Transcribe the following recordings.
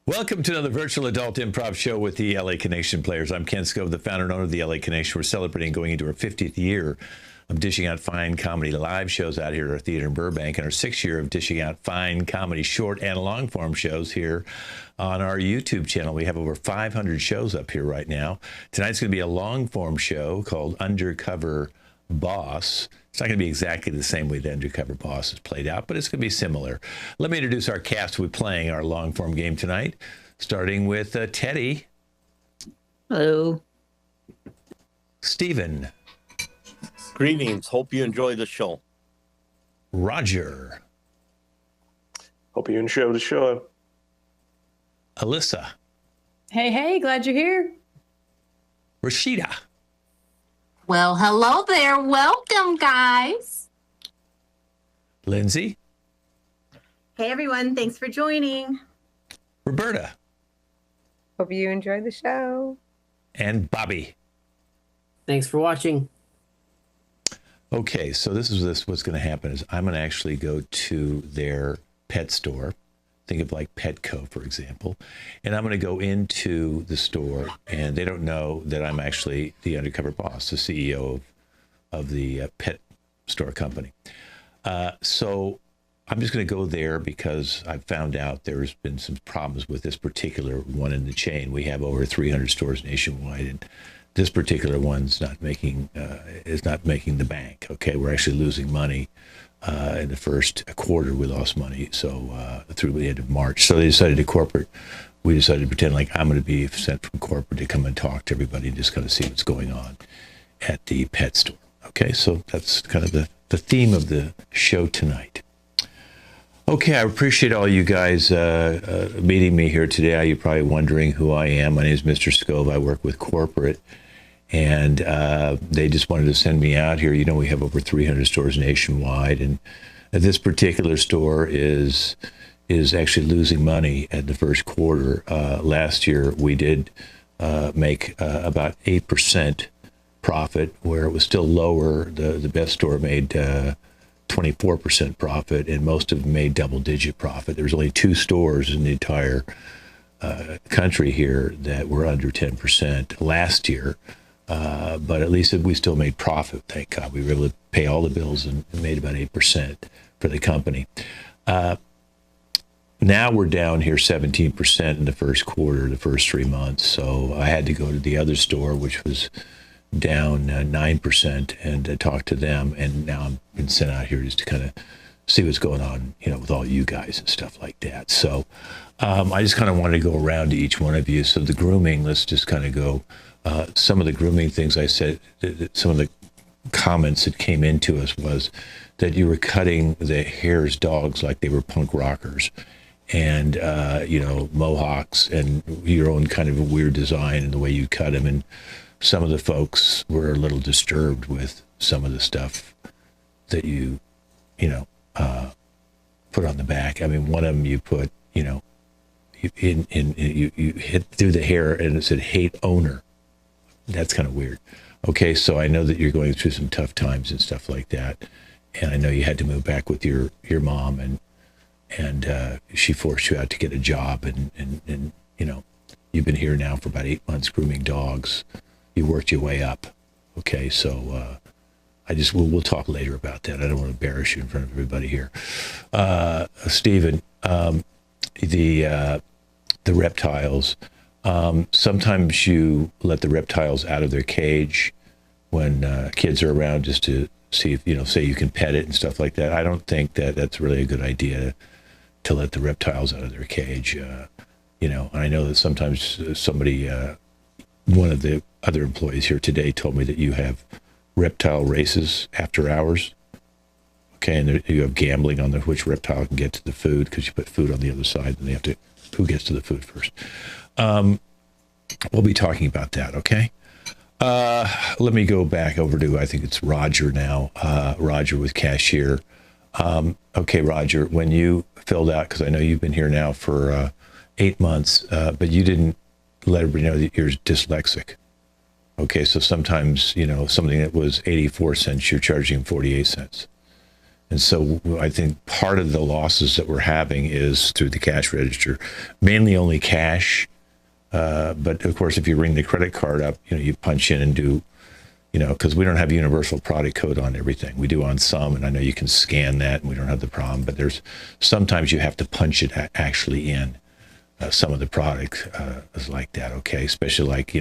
Welcome to another virtual adult improv show with the LA Connection players. I'm Ken Scove, the founder and owner of the LA Connection. We're celebrating going into our 50th year of dishing out fine comedy live shows out here at our theater in Burbank, and our 6th year of dishing out fine comedy short and long form shows here on our YouTube channel. We have over 500 shows up here right now. Tonight's going to be a long form show called Undercover Boss. It's not going to be exactly the same way the Undercover Boss is played out, but it's going to be similar. Let me introduce our cast. We're playing our long-form game tonight, starting with Teddy. Hello. Stephen. Greetings. Hope you enjoy the show. Roger. Hope you enjoy the show. Alyssa. Hey, glad you're here. Rashida. Well, hello there. Welcome, guys. Lindsay. Hey, everyone. Thanks for joining. Roberta. Hope you enjoyed the show. And Bobby. Thanks for watching. Okay, so this is what's going to happen is I'm going to actually go to their pet store. Think of like Petco, for example. And I'm going to go into the store, and they don't know that I'm actually the undercover boss, the CEO of the pet store company. So I'm just going to go there because I've found out there's been some problems with this particular one in the chain. We have over 300 stores nationwide, and this particular one's not making is not making the bank. Okay, we're actually losing money. In the first quarter, we lost money, so through the end of March. So they decided we decided to pretend like I'm going to be sent from corporate to come and talk to everybody and just kind of see what's going on at the pet store. Okay, so that's kind of the theme of the show tonight. Okay, I appreciate all you guys meeting me here today. You're probably wondering who I am. My name is Mr. Scove. I work with corporate. And they just wanted to send me out here. You know, we have over 300 stores nationwide, and this particular store is actually losing money at the first quarter. Last year, we did make about 8% profit, where it was still lower. The best store made 24% profit, and most of them made double-digit profit. There was only 2 stores in the entire country here that were under 10% last year. But at least we still made profit, thank God. We were able to pay all the bills and made about 8% for the company. Now we're down here 17% in the first quarter, the first 3 months. So I had to go to the other store, which was down 9%, and talk to them. And now I'm been sent out here just to kind of see what's going on, you know, with all you guys and stuff like that. So I just kind of wanted to go around to each one of you. So the grooming, let's just kind of go. Some of the grooming things I said, some of the comments that came into us was that you were cutting the hare's dogs like they were punk rockers, and you know, mohawks, and your own kind of a weird design and the way you cut them. And some of the folks were a little disturbed with some of the stuff that you know, put on the back. I mean, one of them you put, you know, you hit through the hair and it said "hate owner." That's kind of weird. Okay, so I know that you're going through some tough times and stuff like that, and I know you had to move back with your mom, and she forced you out to get a job, and you know, you've been here now for about 8 months grooming dogs. You worked your way up. Okay, so we'll talk later about that. I don't want to embarrass you in front of everybody here. Stephen, the reptiles. Sometimes you let the reptiles out of their cage when kids are around just to see if, you know, say you can pet it and stuff like that. I don't think that that's really a good idea to let the reptiles out of their cage. You know, and I know that sometimes somebody, one of the other employees here today told me that you have reptile races after hours. Okay, and you have gambling on which reptile can get to the food because you put food on the other side and they have to, who gets to the food first. We'll be talking about that, okay? Let me go back over to, I think it's Roger now, Roger with cashier. Okay, Roger, when you filled out, because I know you've been here now for 8 months, but you didn't let everybody know that you're dyslexic. Okay, so sometimes, you know, something that was 84 cents, you're charging 48 cents. And so I think part of the losses that we're having is through the cash register, mainly only cash. But of course, if you ring the credit card up, you punch in and do, because we don't have universal product code on everything. We do on some, and I know you can scan that, and we don't have the problem. But sometimes you have to punch it actually in. Some of the product is like that, okay? Especially like,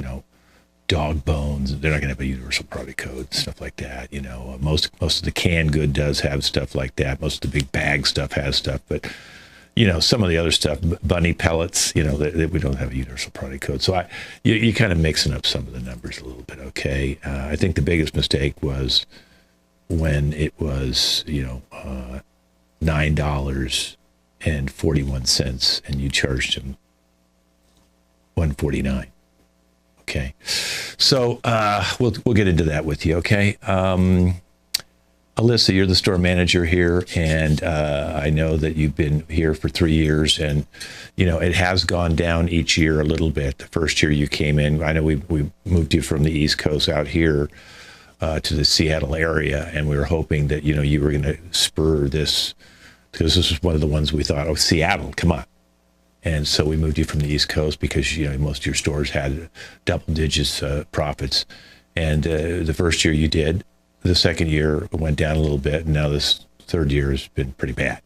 dog bones. They're not going to have a universal product code, stuff like that. Most of the canned good does have stuff like that. Most of the big bag stuff has stuff, but some of the other stuff, bunny pellets, that we don't have a universal product code. So you're kind of mixing up some of the numbers a little bit, okay? I think the biggest mistake was when it was, $9.41, and you charged him $1.49. Okay, so we'll get into that with you. Okay, Alyssa, you're the store manager here, and I know that you've been here for 3 years, and it has gone down each year a little bit. The first year you came in, I know we moved you from the East Coast out here to the Seattle area, and we were hoping that you were going to spur this, because this was one of the ones we thought, Seattle, come on. And so we moved you from the East Coast because, most of your stores had double digits profits. And the first year you did. The second year went down a little bit. And now this third year has been pretty bad.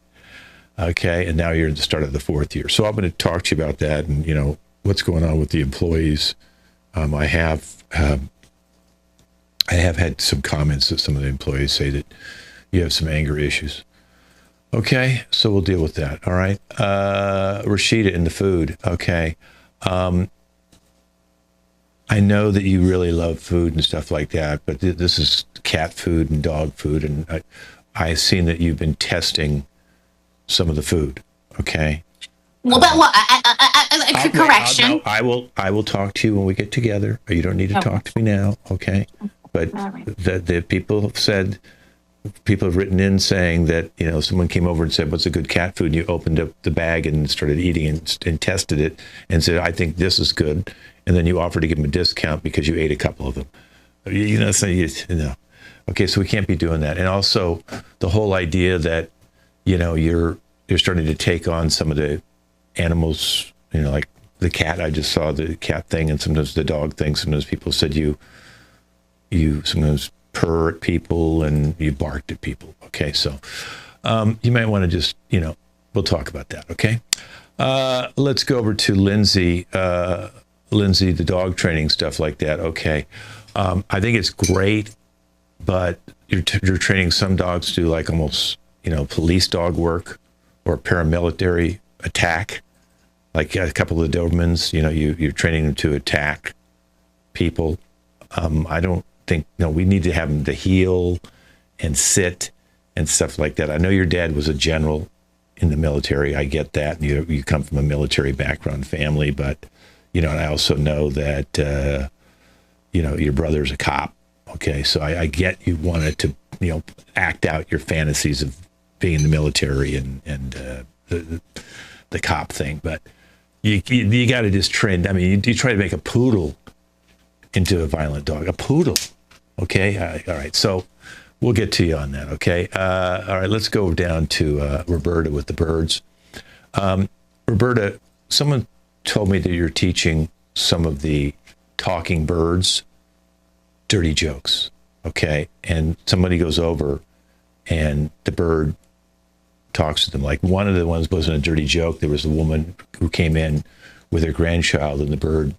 Okay. And now you're at the start of the fourth year. So I'm going to talk to you about that and, what's going on with the employees. I have had some comments that some of the employees say that you have some anger issues. Okay, so we'll deal with that. All right. Rashida in the food. Okay. I know that you really love food and stuff like that, but this is cat food and dog food. And I've seen that you've been testing some of the food. Okay. Well, correction. I will talk to you when we get together. You don't need to talk to me now. Okay. But the people have said, people have written in saying that, someone came over and said, what's a good cat food? And you opened up the bag and started eating and tested it and said, I think this is good. And then you offered to give them a discount because you ate a couple of them. Okay, so we can't be doing that. And also the whole idea that, you're starting to take on some of the animals, like the cat. I just saw the cat thing, and sometimes the dog thing. Sometimes people said you sometimes purr at people and you barked at people. Okay, so you might want to just, we'll talk about that. Okay, let's go over to Lindsay. Lindsay, the dog training stuff like that. Okay, I think it's great, but you're training some dogs to do like almost, police dog work or paramilitary attack. Like a couple of the Dobermans, you're training them to attack people. I don't think, we need to have them to heel and sit and stuff like that. I know your dad was a general in the military. I get that. And you come from a military background family, but, and I also know that, your brother's a cop. Okay. So I get you wanted to, act out your fantasies of being in the military and the cop thing, but you got to just train. I mean, you try to make a poodle into a violent dog, a poodle. Okay. All right. So we'll get to you on that. Okay. All right. Let's go down to Roberta with the birds. Roberta, someone told me that you're teaching some of the talking birds dirty jokes. Okay. And somebody goes over and the bird talks to them. Like one of the ones wasn't a dirty joke. There was a woman who came in with her grandchild, and the bird,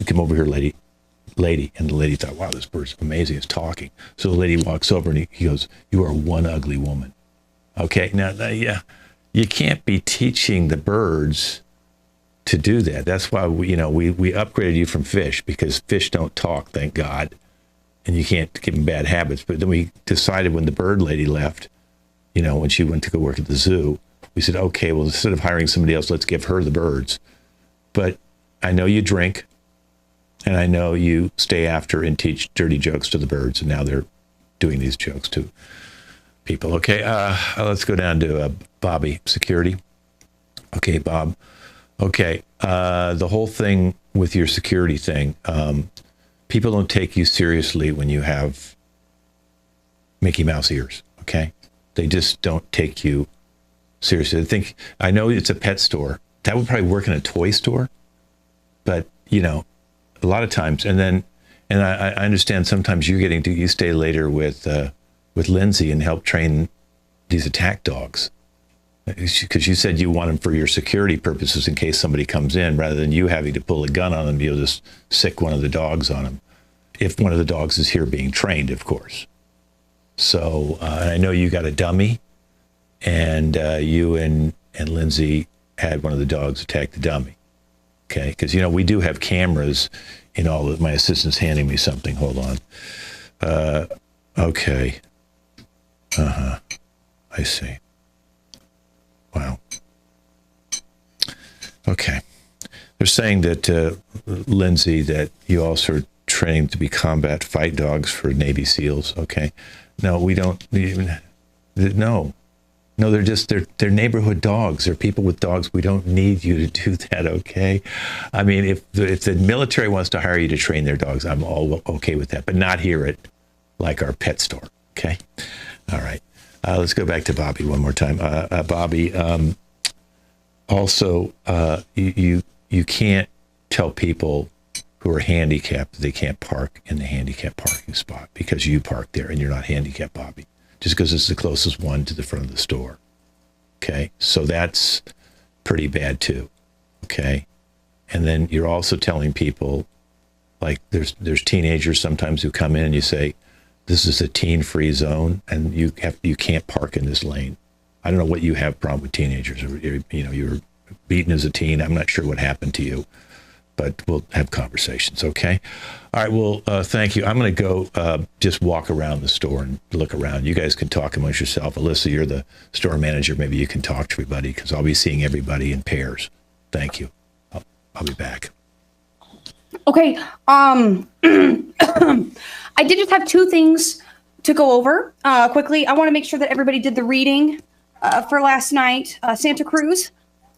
come over here, lady. And the lady thought, wow, this bird's amazing. It's talking. So the lady walks over and he goes, you are one ugly woman. Okay. Now, yeah, you can't be teaching the birds to do that. That's why we upgraded you from fish, because fish don't talk, thank God. And you can't give them bad habits. But then we decided when the bird lady left, when she went to go work at the zoo, we said, okay, well, instead of hiring somebody else, let's give her the birds. But I know you drink, and I know you stay after and teach dirty jokes to the birds, and now they're doing these jokes to people. Okay, let's go down to Bobby, security. Okay, Bob. Okay, the whole thing with your security thing, people don't take you seriously when you have Mickey Mouse ears, okay? They just don't take you seriously. I know it's a pet store. That would probably work in a toy store, but a lot of times, and I understand sometimes you stay later with Lindsay and help train these attack dogs, because you said you want them for your security purposes in case somebody comes in, rather than you having to pull a gun on them. You'll just sick one of the dogs on them, if one of the dogs is here being trained, of course. So I know you got a dummy, and you and Lindsay had one of the dogs attack the dummy. Okay, because we do have cameras in all of my assistant's handing me something. Hold on. Okay. I see. Wow. Okay. They're saying that Lindsay, that you also are trained to be combat fight dogs for Navy SEALs. Okay. No, we don't even. No, they're neighborhood dogs. They're people with dogs. We don't need you to do that, okay? I mean, if the military wants to hire you to train their dogs, I'm all okay with that, but not here at our pet store, okay? All right. Let's go back to Bobby one more time. Bobby, also, you can't tell people who are handicapped that they can't park in the handicapped parking spot because you park there and you're not handicapped, Bobby, just because it's the closest one to the front of the store. Okay, so that's pretty bad too. Okay, and then you're also telling people, like there's teenagers sometimes who come in and you say, this is a teen-free zone and you can't park in this lane. I don't know what you have problem with teenagers. You were beaten as a teen. I'm not sure what happened to you, but we'll have conversations, okay? All right, well, thank you. I'm going to go just walk around the store and look around. You guys can talk amongst yourself. Alyssa, you're the store manager. Maybe you can talk to everybody because I'll be seeing everybody in pairs. Thank you. I'll be back. Okay. I did just have two things to go over quickly. I want to make sure that everybody did the reading for last night, Santa Cruz.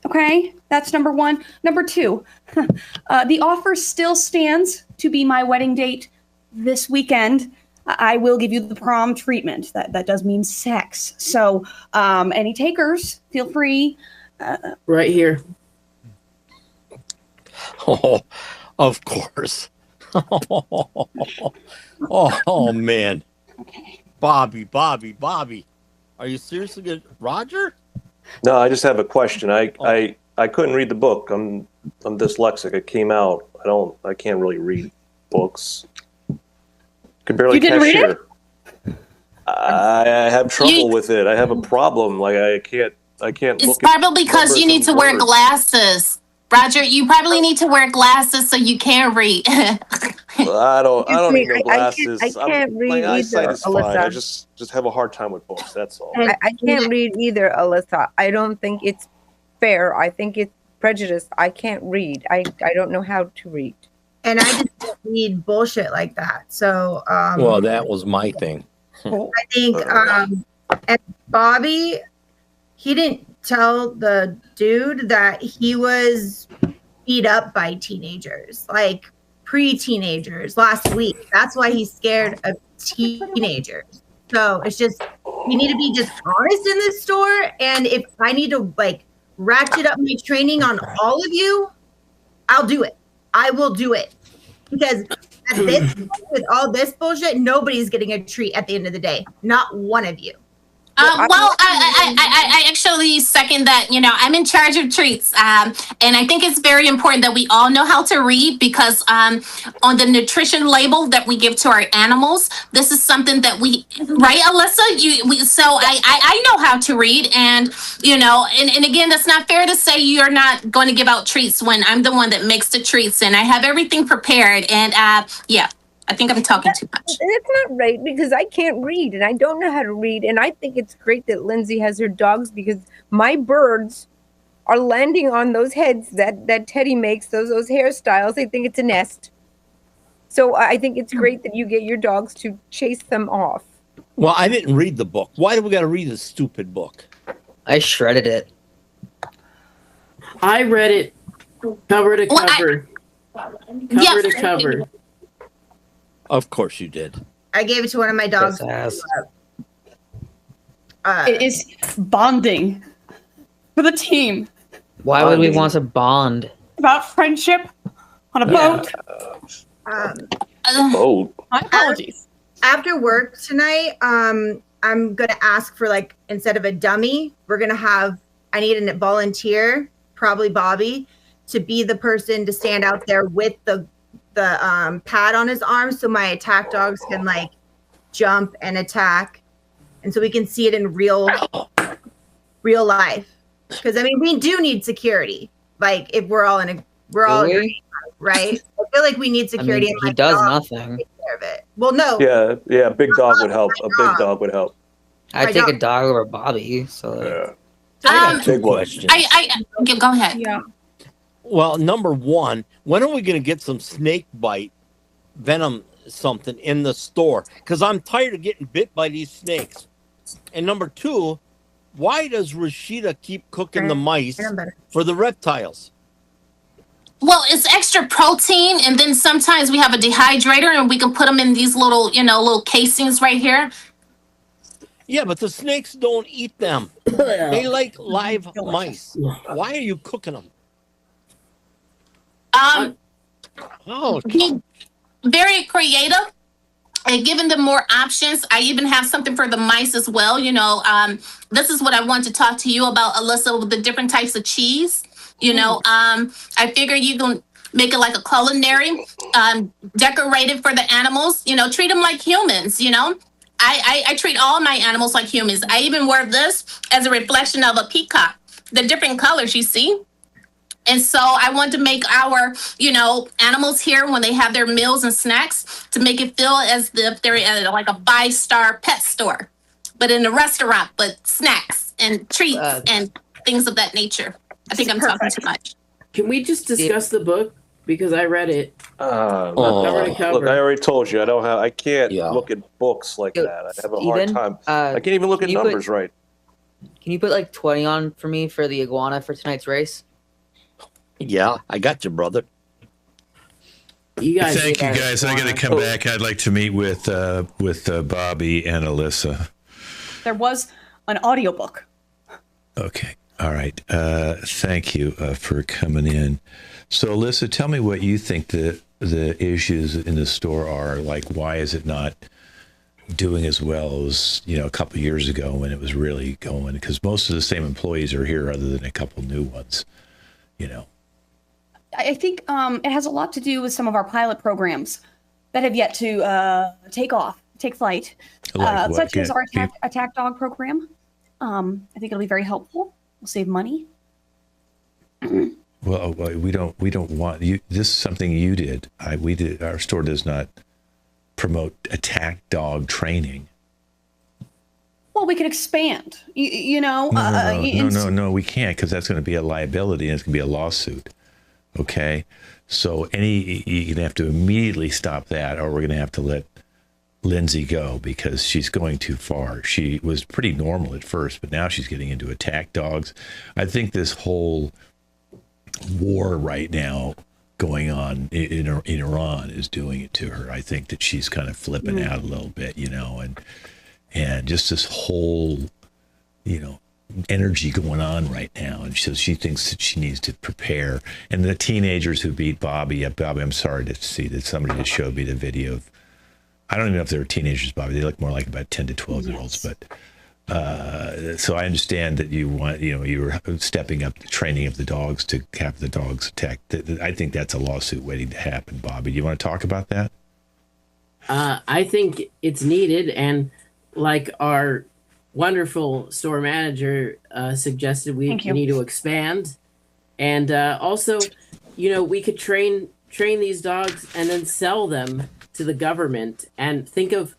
Okay, that's number one. Number two, the offer still stands to be my wedding date this weekend. I will give you the prom treatment. That does mean sex. So any takers, feel free. Right here. Oh, of course. Oh man. Okay. Bobby. Are you seriously good? Roger? No, I just have a question. I couldn't read the book. I'm dyslexic. It came out. I can't really read books. Could barely You didn't read cashier. it? I have trouble with it. I have a problem. Like I can't It's look at probably because you numbers need and to wear words. glasses. Roger, you probably need to wear glasses so you can read. I don't need no glasses. I can't read my either, eyesight is fine. I Alyssa. just have a hard time with books. That's all. I can't read either, Alyssa. I don't think it's fair. I think it's prejudice. I can't read. I don't know how to read. And I just don't need bullshit like that. So Well, that was my thing. I think and Bobby, he didn't tell the dude that he was beat up by teenagers, like pre-teenagers last week. That's why he's scared of teenagers. So it's just, you need to be just honest in this store. And if I need to ratchet up my training on all of you, I'll do it. I will do it. Because at this point, with all this bullshit, nobody's getting a treat at the end of the day. Not one of you. I actually second that. I'm in charge of treats. And I think it's very important that we all know how to read because on the nutrition label that we give to our animals, this is something that right, Alyssa? So I know how to read. And, and again, that's not fair to say you're not going to give out treats when I'm the one that makes the treats and I have everything prepared. And yeah. I think I'm talking too much. That's not right because I can't read and I don't know how to read. And I think it's great that Lindsay has her dogs because my birds are landing on those heads that Teddy makes, those hairstyles. I think it's a nest. So I think it's great that you get your dogs to chase them off. Well, I didn't read the book. Why do we got to read this stupid book? I shredded it. I read it cover to cover. Cover to cover. Of course you did. I gave it to one of my dogs. It is bonding for the team. Why would we want to bond? About friendship on a boat. Boat. My apologies. After work tonight, I'm gonna ask for, like, instead of a dummy, I need a volunteer, probably Bobby, to be the person to stand out there with the pad on his arm, so my attack dogs can, like, jump and attack, and so we can see it in real life. Because I mean, we do need security. Like, if we're all agreed, right? I feel like we need security. I mean, he does nothing. Take care of it. Well, no. Yeah. Big dog would help. A big dog would help. I'd take a dog over Bobby. So. Two questions. Go ahead. Yeah. Well, number one, when are we going to get some snake bite venom something in the store? Because I'm tired of getting bit by these snakes. And number two, why does Rashida keep cooking the mice for the reptiles? Well, it's extra protein, and then sometimes we have a dehydrator, and we can put them in these little, little casings right here. Yeah, but the snakes don't eat them. They like live mice. Why are you cooking them? Being very creative and giving them more options. I even have something for the mice as well. This is what I want to talk to you about, Alyssa, with the different types of cheese. I figure you can make it like a culinary, decorated for the animals. Treat them like humans. I treat all my animals like humans. I even wear this as a reflection of a peacock, the different colors you see. And so I want to make our, animals here, when they have their meals and snacks, to make it feel as if they're at like a 5-star pet store, but in a restaurant, but snacks and treats and things of that nature. I think I'm talking too much. Can we just discuss the book? Because I read it. Cover to cover. Look, I already told you I can't look at books like that. I have a hard time. I can't even look at numbers right. Can you put like 20 on for me for the iguana for tonight's race? Yeah, I got you, brother. Thank you, guys. I got to come back. I'd like to meet with Bobby and Alyssa. There was an audiobook. Okay. All right. Thank you for coming in. So, Alyssa, tell me what you think the issues in the store are. Like, why is it not doing as well as, a couple of years ago when it was really going? Because most of the same employees are here other than a couple new ones, I think it has a lot to do with some of our pilot programs that have yet to take flight, such as our attack dog program. I think it'll be very helpful. We'll save money. Well, we don't want you. This is something you did. We did. Our store does not promote attack dog training. Well, we could expand. No, we can't, because that's going to be a liability and it's going to be a lawsuit. Okay, so you're going to have to immediately stop that, or we're going to have to let Lindsay go because she's going too far. She was pretty normal at first, but now she's getting into attack dogs. I think this whole war right now going on in Iran is doing it to her. I think that she's kind of flipping out a little bit, and just this whole, energy going on right now, and so she thinks that she needs to prepare. And the teenagers who beat Bobby, I'm sorry to see that somebody just showed me the video of, I don't even know if they were teenagers, Bobby. They look more like about 10 to 12 year olds, but so I understand that you want, you were stepping up the training of the dogs to have the dogs attack. I think that's a lawsuit waiting to happen. Bobby, do you want to talk about that? I think it's needed, and like our wonderful store manager suggested, we need to expand, and also, we could train these dogs and then sell them to the government, and think of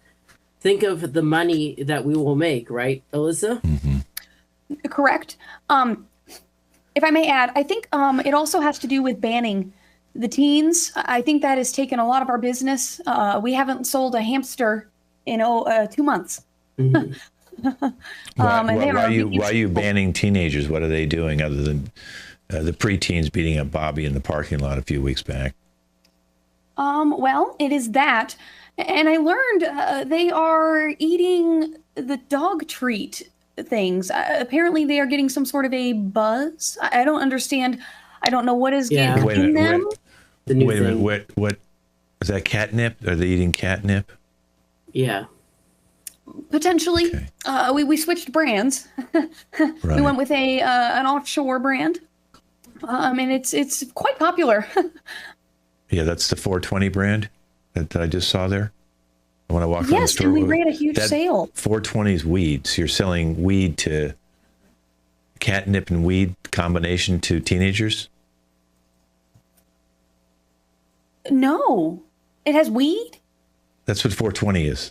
the money that we will make, right, Alyssa? Mm-hmm. Correct. If I may add, I think it also has to do with banning the teens. I think that has taken a lot of our business. We haven't sold a hamster in 2 months. Mm-hmm. Why are you banning teenagers? What are they doing other than the preteens beating up Bobby in the parking lot a few weeks back? Well, it is that. And I learned they are eating the dog treat things. Apparently, they are getting some sort of a buzz. I don't understand. I don't know what is Yeah. in them. The new Wait a thing. minute. What is that? Catnip? Are they eating catnip? Yeah. Potentially, Okay. we switched brands. We Right. went with an offshore brand, and it's quite popular. Yeah, that's the 420 brand that I just saw there. When I walked around the Yes, store, and we ran a huge sale. 420 is weed. So you're selling weed to catnip and weed combination to teenagers? No, it has weed. That's what 420 is.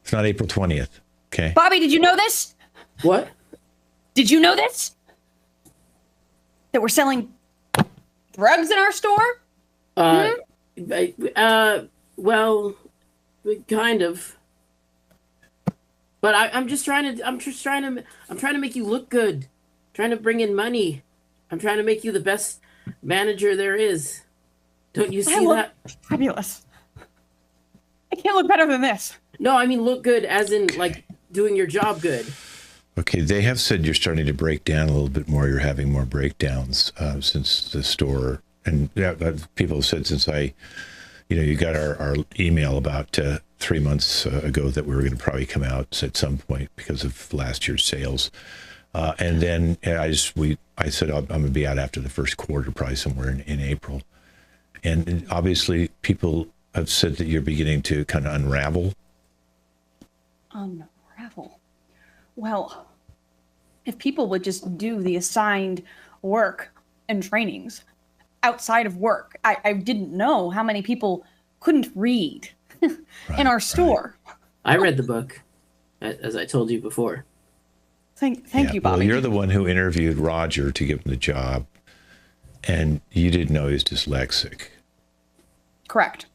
It's not April 20th. Okay. Bobby, did you know this? What? Did you know this? That we're selling drugs in our store? Well, kind of. But I'm trying to make you look good. Trying to bring in money. I'm trying to make you the best manager there is. Don't you see that? Fabulous. I can't look better than this. No, I mean look good as in like doing your job good. Okay, they have said you're starting to break down a little bit more. You're having more breakdowns since the store, and people have said since you got our email about 3 months ago that we were going to probably come out at some point because of last year's sales, and then I said I'm going to be out after the first quarter, probably somewhere in April, and obviously people have said that you're beginning to kind of unravel. Unravel. Well, if people would just do the assigned work and trainings outside of work, I didn't know how many people couldn't read in our store. Right. I read the book, as I told you before. Thank you, Bobby. Well, you're the one who interviewed Roger to give him the job, and you didn't know he was dyslexic. Correct.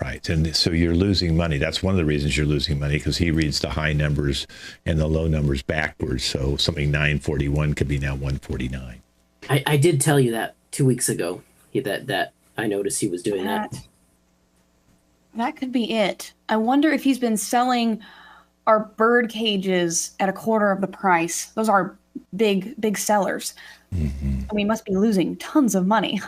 Right. And so you're losing money. That's one of the reasons you're losing money, because he reads the high numbers and the low numbers backwards. So something 941 could be now 149. I did tell you that 2 weeks ago, that I noticed he was doing that. That could be it. I wonder if he's been selling our bird cages at a quarter of the price. Those are big sellers. Mm-hmm. And we must be losing tons of money.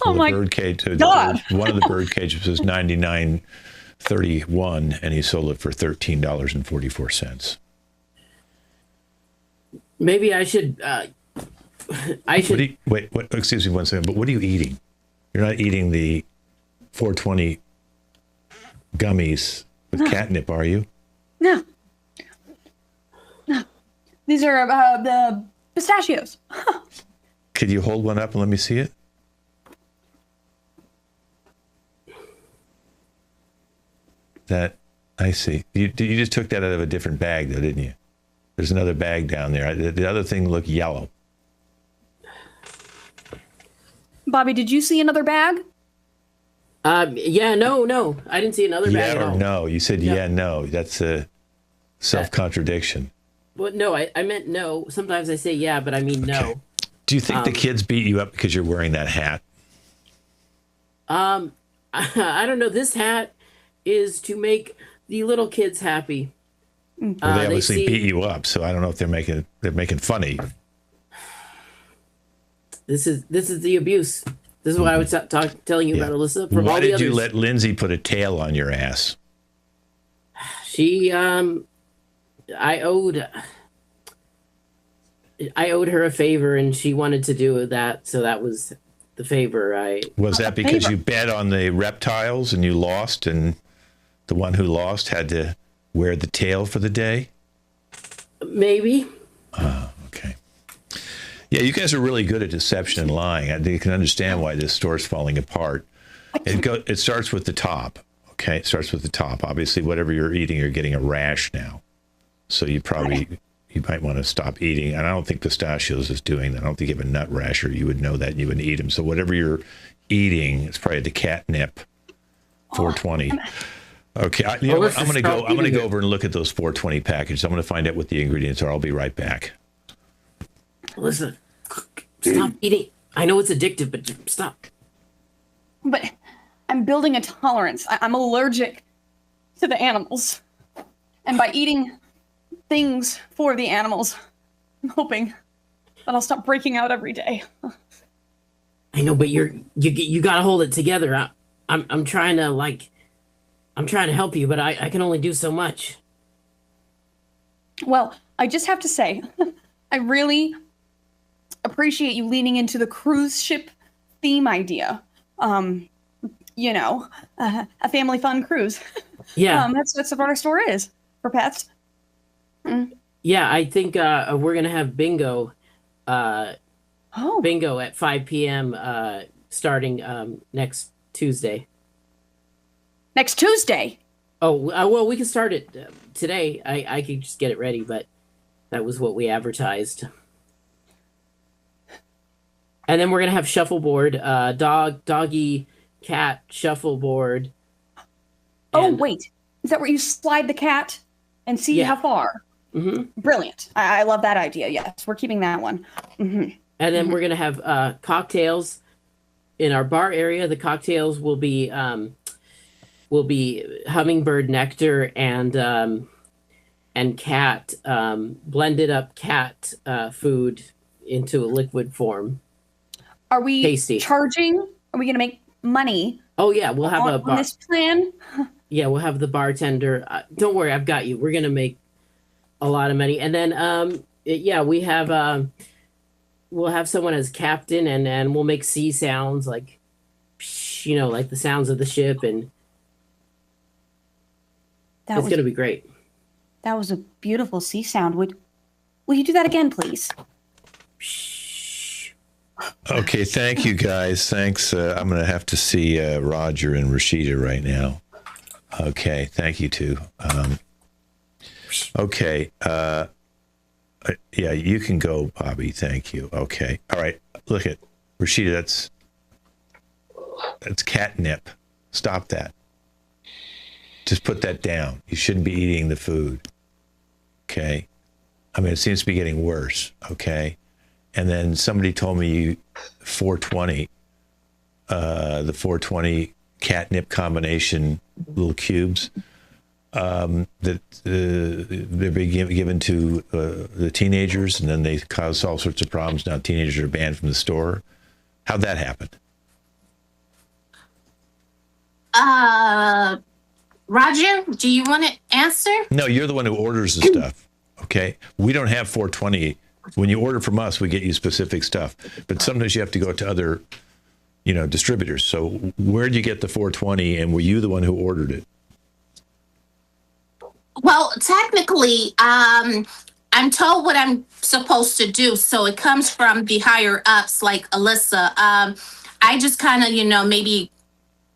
My bird cage, God. One of the bird cages was $99.31, and he sold it for $13.44. Maybe I should. Wait. What? Excuse me 1 second. But what are you eating? You're not eating the 420 gummies with catnip, are you? No. These are the pistachios. Could you hold one up and let me see it? That, I see. You just took that out of a different bag, though, didn't you? There's another bag down there. The other thing looked yellow. Bobby, did you see another bag? Yeah, no. I didn't see another bag at all. No. You said no. That's a self-contradiction. Well, no, I meant no. Sometimes I say yeah, but I mean no. Do you think the kids beat you up because you're wearing that hat? I don't know. This hat is to make the little kids happy. Well, they obviously beat you up, so I don't know if they're making fun of you. This is the abuse. This is what I was telling you about, Alyssa. From Why all the did others. you let Lindsay put a tail on your ass? She I owed her a favor, and she wanted to do that, so that was the favor. Was that because you bet on the reptiles and you lost, and the one who lost had to wear the tail for the day? Maybe. Okay. Yeah, you guys are really good at deception and lying. I think you can understand why this store's falling apart. It starts with the top. Okay, it starts with the top. Obviously, whatever you're eating, you're getting a rash now. So you might want to stop eating. And I don't think pistachios is doing that. I don't think you have a nut rash, or you would know that and you wouldn't eat them. So whatever you're eating, it's probably the catnip 420. Okay, I'm going to go over and look at those 420 packages. I'm going to find out what the ingredients are. I'll be right back. Listen, stop eating. I know it's addictive, but just stop. But I'm building a tolerance. I'm allergic to the animals. And by eating things for the animals. I'm hoping that I'll stop breaking out every day. I know, but you gotta hold it together. I'm trying to help you, but I can only do so much. Well, I just have to say, I really appreciate you leaning into the cruise ship theme idea. You know, a family fun cruise. Yeah. That's what our store is for pets. Yeah, I think we're gonna have bingo. Bingo at 5 p.m. Starting next Tuesday. Next Tuesday? Oh, well, we can start it today. I could just get it ready, but that was what we advertised. And then we're gonna have shuffleboard, doggy, cat shuffleboard. Oh, wait. Is that where you slide the cat and see how far? Mm-hmm. Brilliant. I love that idea. Yes, we're keeping that one. Mm-hmm. And then we're gonna have cocktails in our bar area. The cocktails will be hummingbird nectar and cat blended up cat food into a liquid form. Are we tasty? Charging? Are we gonna make money? Oh yeah, we'll have on this plan. Yeah, we'll have the bartender. Don't worry, I've got you. We're gonna make a lot of money, and then we have we'll have someone as captain, and we'll make sea sounds like, like the sounds of the ship, and it's gonna be great. That was a beautiful sea sound. Will you do that again, please? Okay, thank you guys. Thanks. I'm going to have to see Roger and Rashida right now. Okay, thank you too. Okay. Yeah, you can go, Bobby. Thank you. Okay. All right. Look at Rashida. That's catnip. Stop that. Just put that down. You shouldn't be eating the food. Okay. I mean, it seems to be getting worse. Okay. And then somebody told me 420, the 420 catnip combination little cubes that they're being given to the teenagers, and then they cause all sorts of problems. Now teenagers are banned from the store. How'd that happen? Roger, do you want to answer? No, you're the one who orders the stuff. Okay. We don't have 420. When you order from us, we get you specific stuff, but sometimes you have to go to other, distributors. So where'd you get the 420, and were you the one who ordered it? Well, technically, I'm told what I'm supposed to do. So it comes from the higher ups like Alyssa. I just kind of, maybe,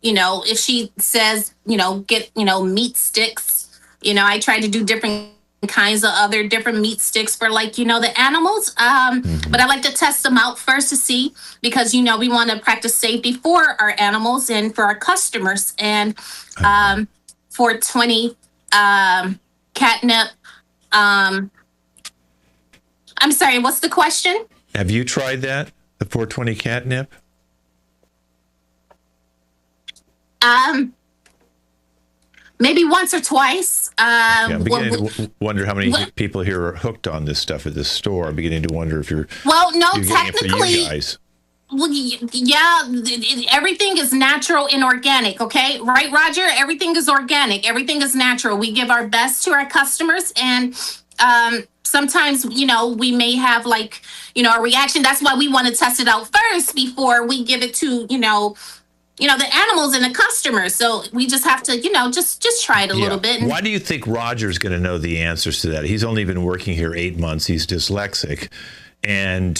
if she says, get, meat sticks, I try to do different kinds of other different meat sticks for the animals. But I like to test them out first to see, because, we want to practice safety for our animals and for our customers. And 420 catnip. I'm sorry, what's the question? Have you tried that? The 420 catnip? Maybe once or twice. I'm beginning to wonder how many people here are hooked on this stuff at this store. I'm beginning to wonder if you're. Well, no, you're technically. Getting it for you guys. Well, yeah, everything is natural and organic. Okay, right, Roger? Everything is organic. Everything is natural. We give our best to our customers, and sometimes, we may have a reaction. That's why we want to test it out first before we give it to, the animals and the customers. So we just have to, just try it a little bit. Why do you think Roger's going to know the answers to that? He's only been working here 8 months. He's dyslexic. And,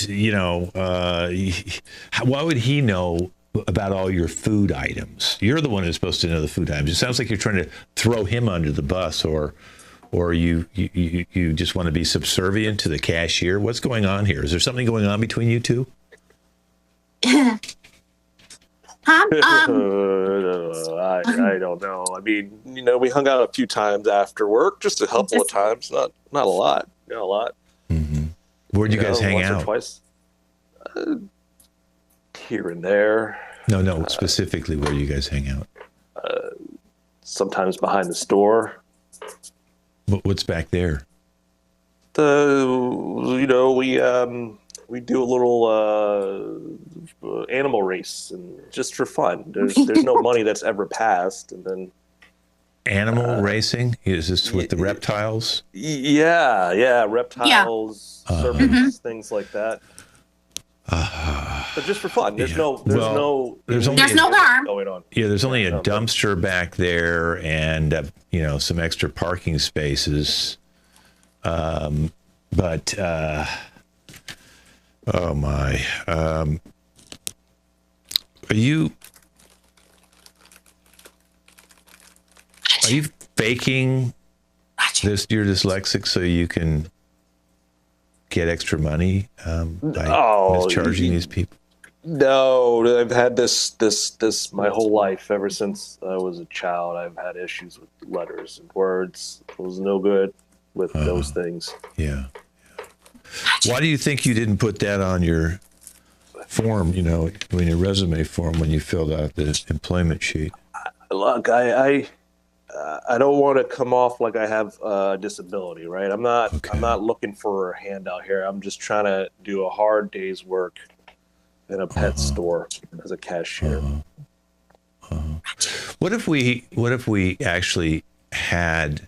why would he know about all your food items? You're the one who's supposed to know the food items. It sounds like you're trying to throw him under the bus, or you just want to be subservient to the cashier. What's going on here? Is there something going on between you two? I don't know. I mean, we hung out a few times after work, just a couple of times, not a lot. Not a lot. Mm-hmm. Where'd you guys hang once out? Or twice. Here and there. No, specifically where you guys hang out? Sometimes behind the store. What's back there? We do a little animal race, and just for fun. There's no money that's ever passed, and then animal racing, is this with the reptiles? Reptiles, serpents, things like that. But just for fun. There's no harm going on. Yeah, there's only a dumpster back there, and some extra parking spaces. But oh my, are you faking this? You're dyslexic, so you can get extra money by charging these people? No, I've had this my whole life. Ever since I was a child, I've had issues with letters and words. It was no good with those things. Yeah. Why do you think you didn't put that on your form, in your resume form when you filled out the employment sheet? Look, I don't want to come off like I have a disability, right? I'm not looking for a handout here. I'm just trying to do a hard day's work in a pet store as a cashier. What if we actually had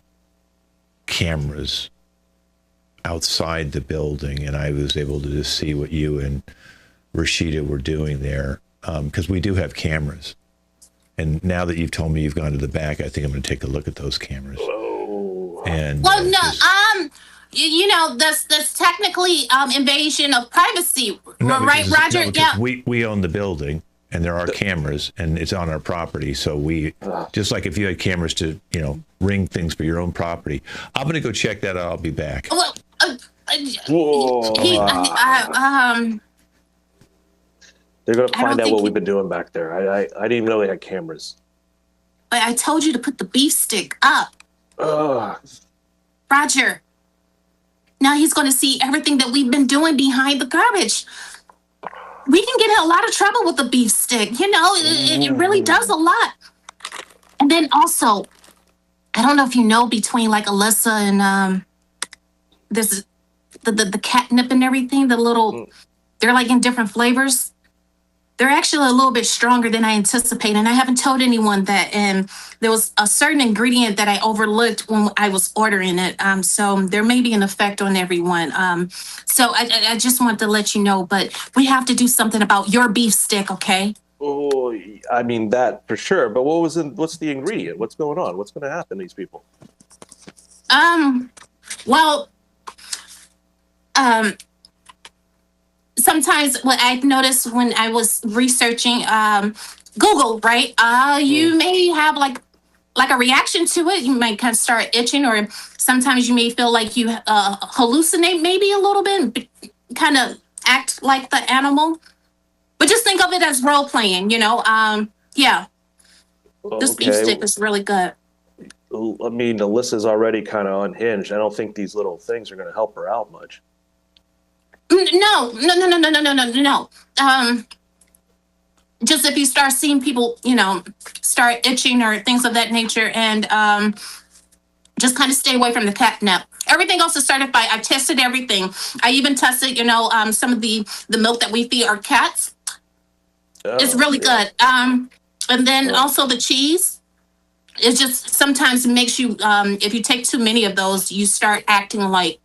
cameras outside the building, and I was able to just see what you and Rashida were doing there, because we do have cameras. And now that you've told me you've gone to the back, I think I'm going to take a look at those cameras. Oh. And that's technically invasion of privacy, right, Roger? Yeah. We own the building, and there are cameras, and it's on our property. So we, just like if you had cameras to, ring things for your own property. I'm going to go check that out. I'll be back. Well, they're going to find out what we've been doing back there. I didn't even know they had cameras. I told you to put the beef stick up. Roger. Now he's going to see everything that we've been doing behind the garbage. We can get in a lot of trouble with the beef stick. It really does a lot. And then also, I don't know if you know, between like Alyssa and there's the catnip and everything, they're like in different flavors. They're actually a little bit stronger than I anticipated. And I haven't told anyone that. And there was a certain ingredient that I overlooked when I was ordering it. So there may be an effect on everyone. So I just wanted to let you know, but we have to do something about your beef stick, okay? Oh, I mean, that for sure. But what's the ingredient? What's going on? What's going to happen to these people? Sometimes what I've noticed when I was researching Google, right? You may have like a reaction to it. You might kind of start itching, or sometimes you may feel like you hallucinate maybe a little bit, kind of act like the animal. But just think of it as role playing, yeah. This beef stick is really good. I mean, Alyssa's already kind of unhinged. I don't think these little things are going to help her out much. No. Just if you start seeing people, start itching or things of that nature, and just kind of stay away from the catnip. Everything else is certified. I tested everything. I even tested, some of the milk that we feed our cats. It's really good. And then also the cheese. It just sometimes makes you, if you take too many of those, you start acting like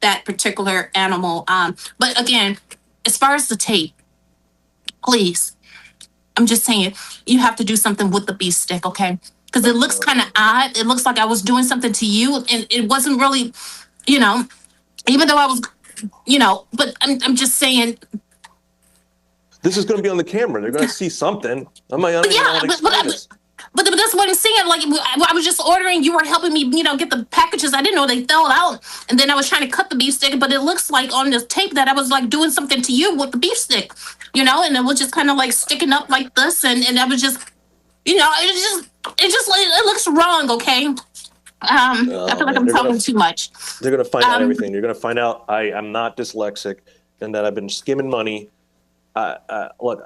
that particular animal. But again, as far as the tape, please, I'm just saying, you have to do something with the beef stick, okay? Because it looks kind of odd. It looks like I was doing something to you, and it wasn't really, even though I was, but I'm just saying. This is going to be on the camera. They're going to see something. But that's what I'm saying. Like, I was just ordering. You were helping me, get the packages. I didn't know they fell out. And then I was trying to cut the beef stick, but it looks like on this tape that I was like doing something to you with the beef stick, and it was just kind of like sticking up like this. And I was just, it looks wrong. Okay. I feel like I'm talking too much. They're going to find out everything. You're going to find out I'm not dyslexic and that I've been skimming money. Look,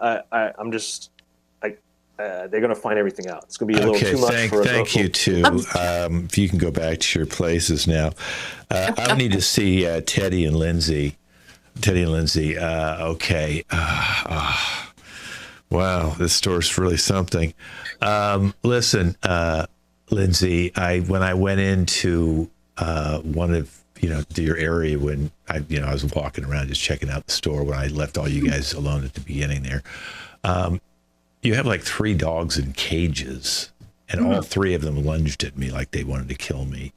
they're going to find everything out. It's going to be a little too much for thank you too. If you can go back to your places now, I need to see Teddy and Lindsay. Okay. Wow, this store's really something. Listen, Lindsay, when I went into one of your area when I was walking around just checking out the store when I left all you guys alone at the beginning there. You have like 3 dogs in cages, and all 3 of them lunged at me like they wanted to kill me.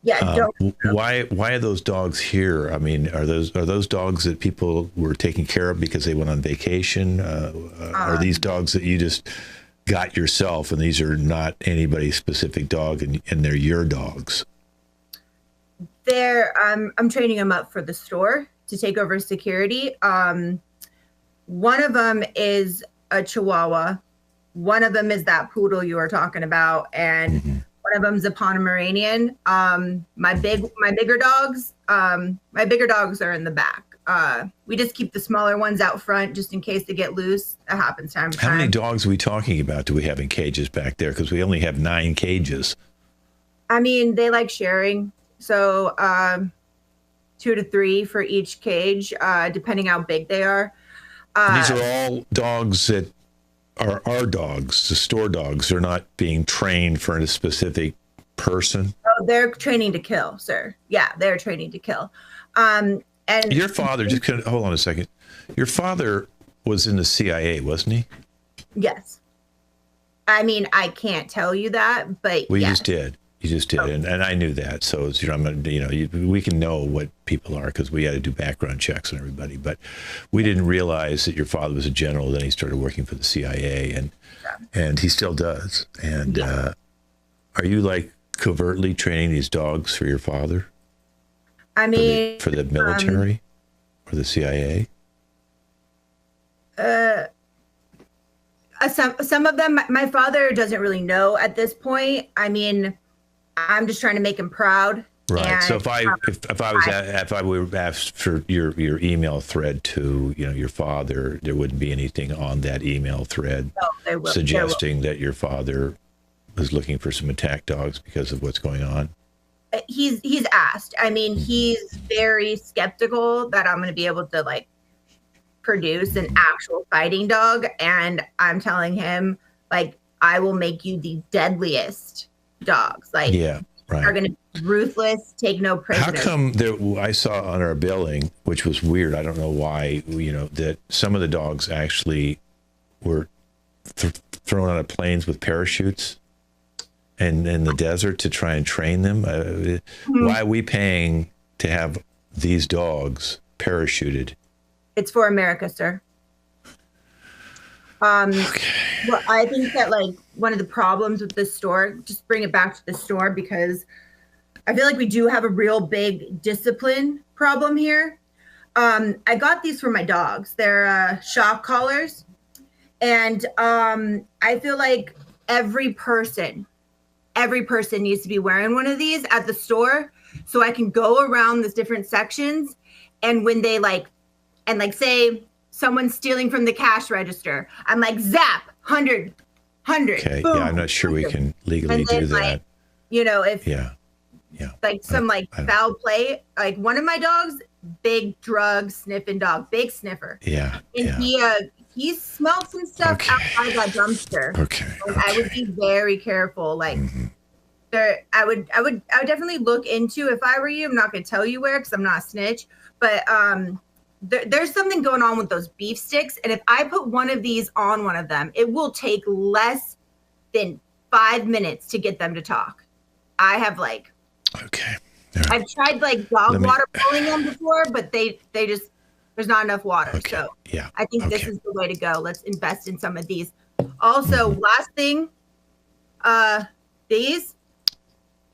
Yeah. Why are those dogs here? I mean, are those dogs that people were taking care of because they went on vacation? Are these dogs that you just got yourself, and these are not anybody's specific dog, and they're your dogs? I'm training them up for the store to take over security. One of them is a Chihuahua. One of them is that poodle you were talking about, and one of them's a Pomeranian. My bigger dogs are in the back. We just keep the smaller ones out front just in case they get loose. That happens time to time. How many dogs are we talking about do we have in cages back there? Because we only have 9 cages. I mean, they like sharing. So 2 to 3 for each cage, depending how big they are. These are all dogs that are our dogs, the store dogs. They're not being trained for a specific person. Oh, they're training to kill, sir. Yeah, they're training to kill. And your father, hold on a second. Your father was in the CIA, wasn't he? Yes. I mean, I can't tell you that, but well, you yes. just did. You just did, and I knew that. So we can know what people are because we had to do background checks on everybody. But we didn't realize that your father was a general. Then he started working for the CIA, and he still does. And are you like covertly training these dogs for your father? I mean, for the military or the CIA? Some of them, my father doesn't really know at this point. I mean, I'm just trying to make him proud. Right. And, so if I were asked for your email thread to your father, there wouldn't be anything on that email thread suggesting that your father was looking for some attack dogs because of what's going on. He's asked. I mean, he's very skeptical that I'm going to be able to like produce an actual fighting dog, and I'm telling him like I will make you the deadliest dogs. Like are going to be ruthless, take no prisoners. How come I saw on our billing, which was weird, I don't know why, that some of the dogs actually were thrown out of planes with parachutes and in the desert to try and train them? Why are we paying to have these dogs parachuted? It's for America, sir. Okay. Well, I think that like one of the problems with this store, just bring it back to the store because I feel like we do have a real big discipline problem here. I got these for my dogs. They're shock collars. And I feel like every person needs to be wearing one of these at the store so I can go around these different sections. And when they say someone's stealing from the cash register, I'm like, zap, 100. Okay, boom, yeah, I'm not sure 100. We can legally do that. If some foul play, like one of my dogs, big drug sniffing dog, big sniffer. Yeah. And he smelled some stuff outside that dumpster. And I would be very careful. Like I would definitely look into, if I were you, I'm not gonna tell you where because I'm not a snitch, but there's something going on with those beef sticks. And if I put one of these on one of them, it will take less than 5 minutes to get them to talk. I have I've tried dog water pulling them before, but they just, there's not enough water. So I think this is the way to go. Let's invest in some of these. Also, last thing, these,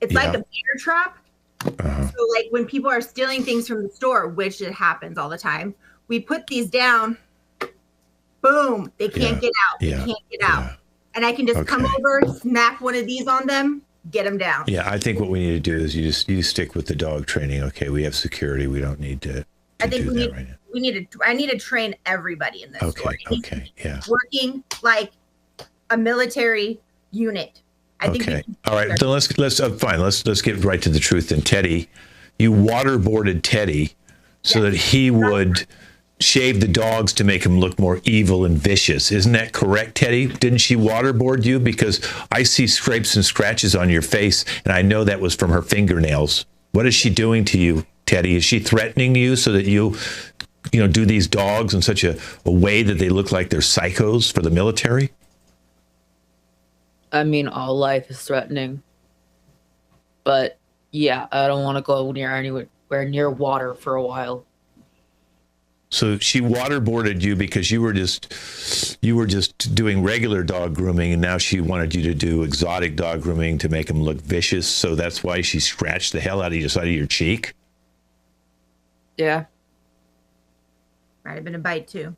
it's like a beer trap. So when people are stealing things from the store, which it happens all the time, we put these down, boom, they can't get out. They can't get out. And I can just come over, snap one of these on them, get them down. Yeah, I think what we need to do is you stick with the dog training. Okay, we have security. We don't need to I think do that right now. I need to train everybody in this store. Okay, yeah. Working like a military unit. I think. Okay. All right. Then let's fine. Let's get right to the truth. Then Teddy, you waterboarded Teddy so that he would shave the dogs to make him look more evil and vicious. Isn't that correct, Teddy? Didn't she waterboard you? Because I see scrapes and scratches on your face, and I know that was from her fingernails. What is she doing to you, Teddy? Is she threatening you so that you do these dogs in such a way that they look like they're psychos for the military? I mean, all life is threatening. But yeah, I don't want to go anywhere near water for a while. So she waterboarded you because you were just doing regular dog grooming, and now she wanted you to do exotic dog grooming to make him look vicious. So that's why she scratched the hell out of you, side of your cheek. Yeah. Might have been a bite too.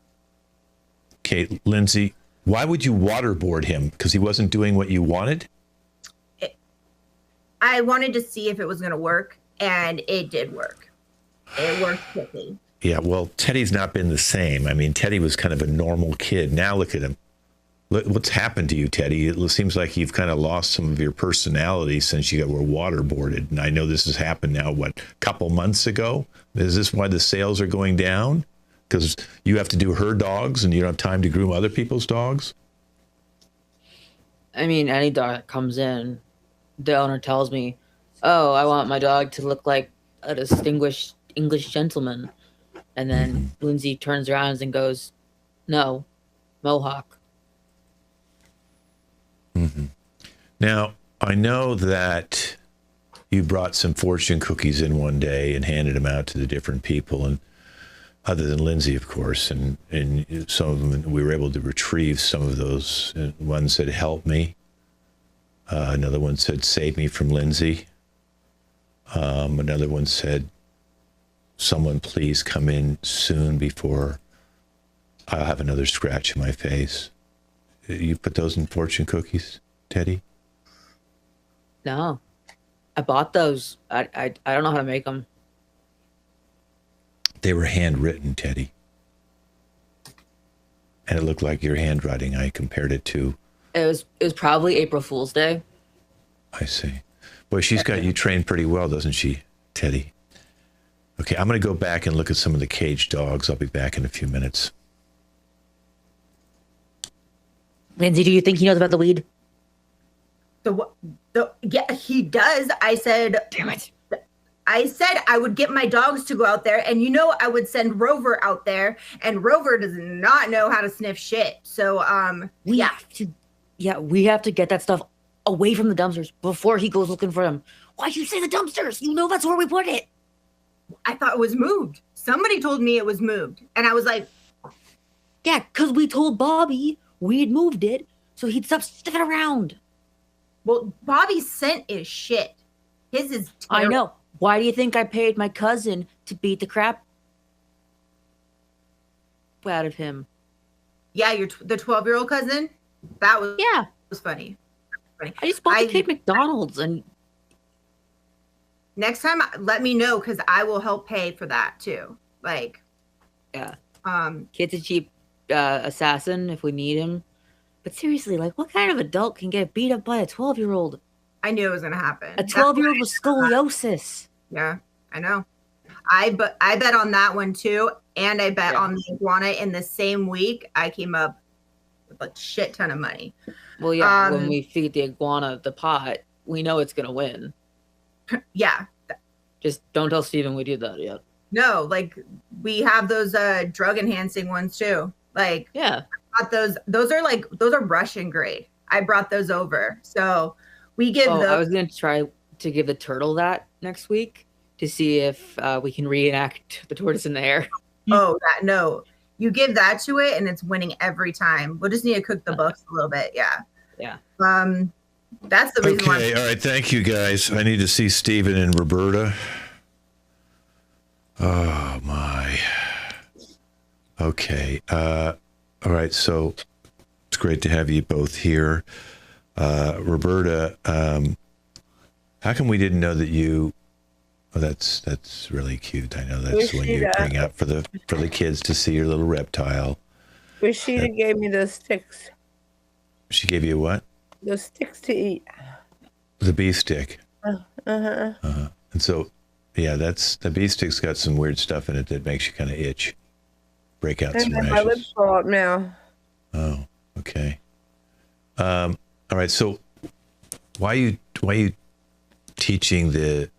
Okay, Lindsay, why would you waterboard him? Because he wasn't doing what you wanted? I wanted to see if it was going to work, and it did work. It worked quickly. Yeah, well, Teddy's not been the same. I mean, Teddy was kind of a normal kid. Now look at him. What's happened to you, Teddy? It seems like you've kind of lost some of your personality since you were waterboarded. And I know this has happened now, a couple months ago? Is this why the sales are going down? Because you have to do her dogs and you don't have time to groom other people's dogs? I mean, any dog that comes in, the owner tells me, oh, I want my dog to look like a distinguished English gentleman. And then Lindsay turns around and goes, no, Mohawk. Mm-hmm. Now, I know that you brought some fortune cookies in one day and handed them out to the different people, and other than Lindsay, of course, and some of them, we were able to retrieve some of those. One said, help me. Another one said, save me from Lindsay. Another one said, someone please come in soon before I'll have another scratch in my face. You put those in fortune cookies, Teddy? No. I bought those. I don't know how to make them. They were handwritten, Teddy. And it looked like your handwriting. I compared it to... It was probably April Fool's Day. I see. Boy, she's got you trained pretty well, doesn't she, Teddy? Okay, I'm going to go back and look at some of the caged dogs. I'll be back in a few minutes. Lindsay, do you think he knows about the weed? Yeah, he does. I said, damn it. I said I would get my dogs to go out there, and I would send Rover out there, and Rover does not know how to sniff shit. So, we have to get that stuff away from the dumpsters before he goes looking for them. Why'd you say the dumpsters? You know that's where we put it. I thought it was moved. Somebody told me it was moved, and I was like, yeah, because we told Bobby we had moved it, so he'd stop sniffing around. Well, Bobby's scent is shit. His is terrible. I know. Why do you think I paid my cousin to beat the crap out of him? Yeah, the 12-year-old cousin? That was funny. I just bought the kid McDonald's, and next time let me know, because I will help pay for that too. Yeah. Kid's a cheap assassin if we need him. But seriously, what kind of adult can get beat up by a 12-year-old? I knew it was going to happen. A 12-year-old with scoliosis. Yeah, I know. I bet on that one too, and I bet on the iguana in the same week. I came up with a shit ton of money. Well, yeah, when we feed the iguana the pot, we know it's going to win. Yeah. Just don't tell Steven we did that yet. No, we have those drug enhancing ones too. Yeah. I bought those are Russian grade. I brought those over. So we give those. I was going to try to give the turtle that next week to see if we can reenact the tortoise in the air. Oh, no. You give that to it and it's winning every time. We'll just need to cook the books a little bit. Yeah. Yeah. That's the reason why. Okay, all right. Thank you, guys. I need to see Stephen and Roberta. Oh, my. Okay. All right. So it's great to have you both here. Roberta, how come we didn't know that you... Oh, that's really cute. I know that's when you bring out for the kids to see your little reptile. Wish she'd have gave me those sticks. She gave you what? Those sticks to eat. The beef stick. Uh-huh. And so, yeah, the beef stick's got some weird stuff in it that makes you kind of itch, break out some rashes. My lips fall up now. Oh, okay. All right. So, why you teaching the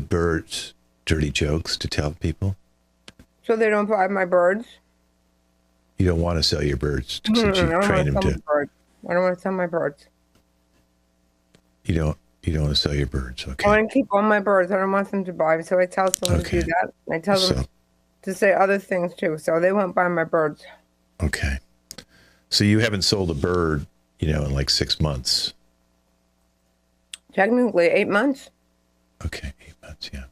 birds dirty jokes to tell people? So they don't buy my birds. You don't want to sell your birds since I you don't train want them to to. I don't want to sell my birds. You don't want to sell your birds, okay? I want to keep all my birds. I don't want them to buy. So I tell someone to do that. I tell them to say other things too, so they won't buy my birds. Okay. So you haven't sold a bird, in like 6 months. Technically, 8 months. Okay, 8 months. Yeah.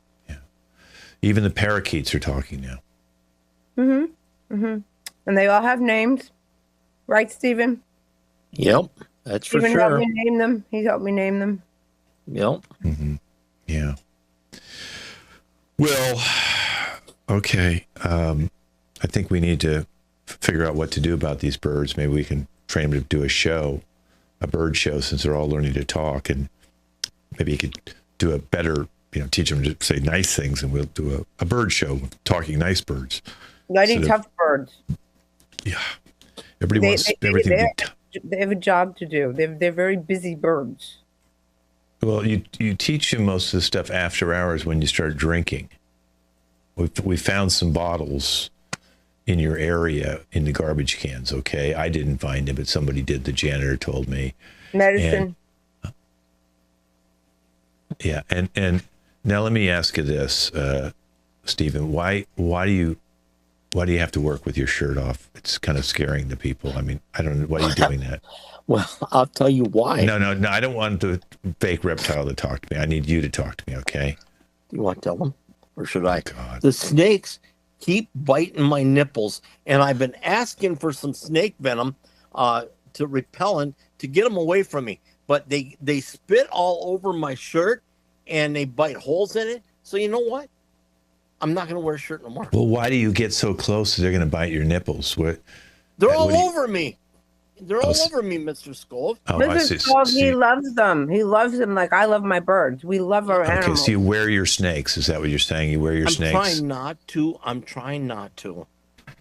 Even the parakeets are talking now. And they all have names, right, Stephen? Yep, that's for Stephen sure. helped me name them. He helped me name them. Yep. Yeah. Well, okay. I think we need to figure out what to do about these birds. Maybe we can train them to do a bird show, since they're all learning to talk, and maybe you could do a better, teach them to say nice things, and we'll do a bird show, talking nice birds. Mighty tough birds. Yeah. Everybody wants everything to be tough. They have a job to do. They're very busy birds. Well, you teach them most of the stuff after hours when you start drinking. We found some bottles in your area in the garbage cans, okay? I didn't find them, but somebody did. The janitor told me. Medicine. And now let me ask you this, Stephen. Why do you have to work with your shirt off? It's kind of scaring the people. I mean, I don't know. Why are you doing that? Well, I'll tell you why. No. I don't want the fake reptile to talk to me. I need you to talk to me, okay? You want to tell them? Or should I? God. The snakes keep biting my nipples, and I've been asking for some snake venom to repellent to get them away from me. But they spit all over my shirt, and they bite holes in it. So you know what? I'm not going to wear a shirt no more. Well, why do you get so close that they're going to bite your nipples? They're all over me. They're all over me, Mr. Skov. Oh, Mr. Skov, he loves them. He loves them like I love my birds. We love our animals. Okay, so you wear your snakes. Is that what you're saying? You wear your snakes? I'm trying not to.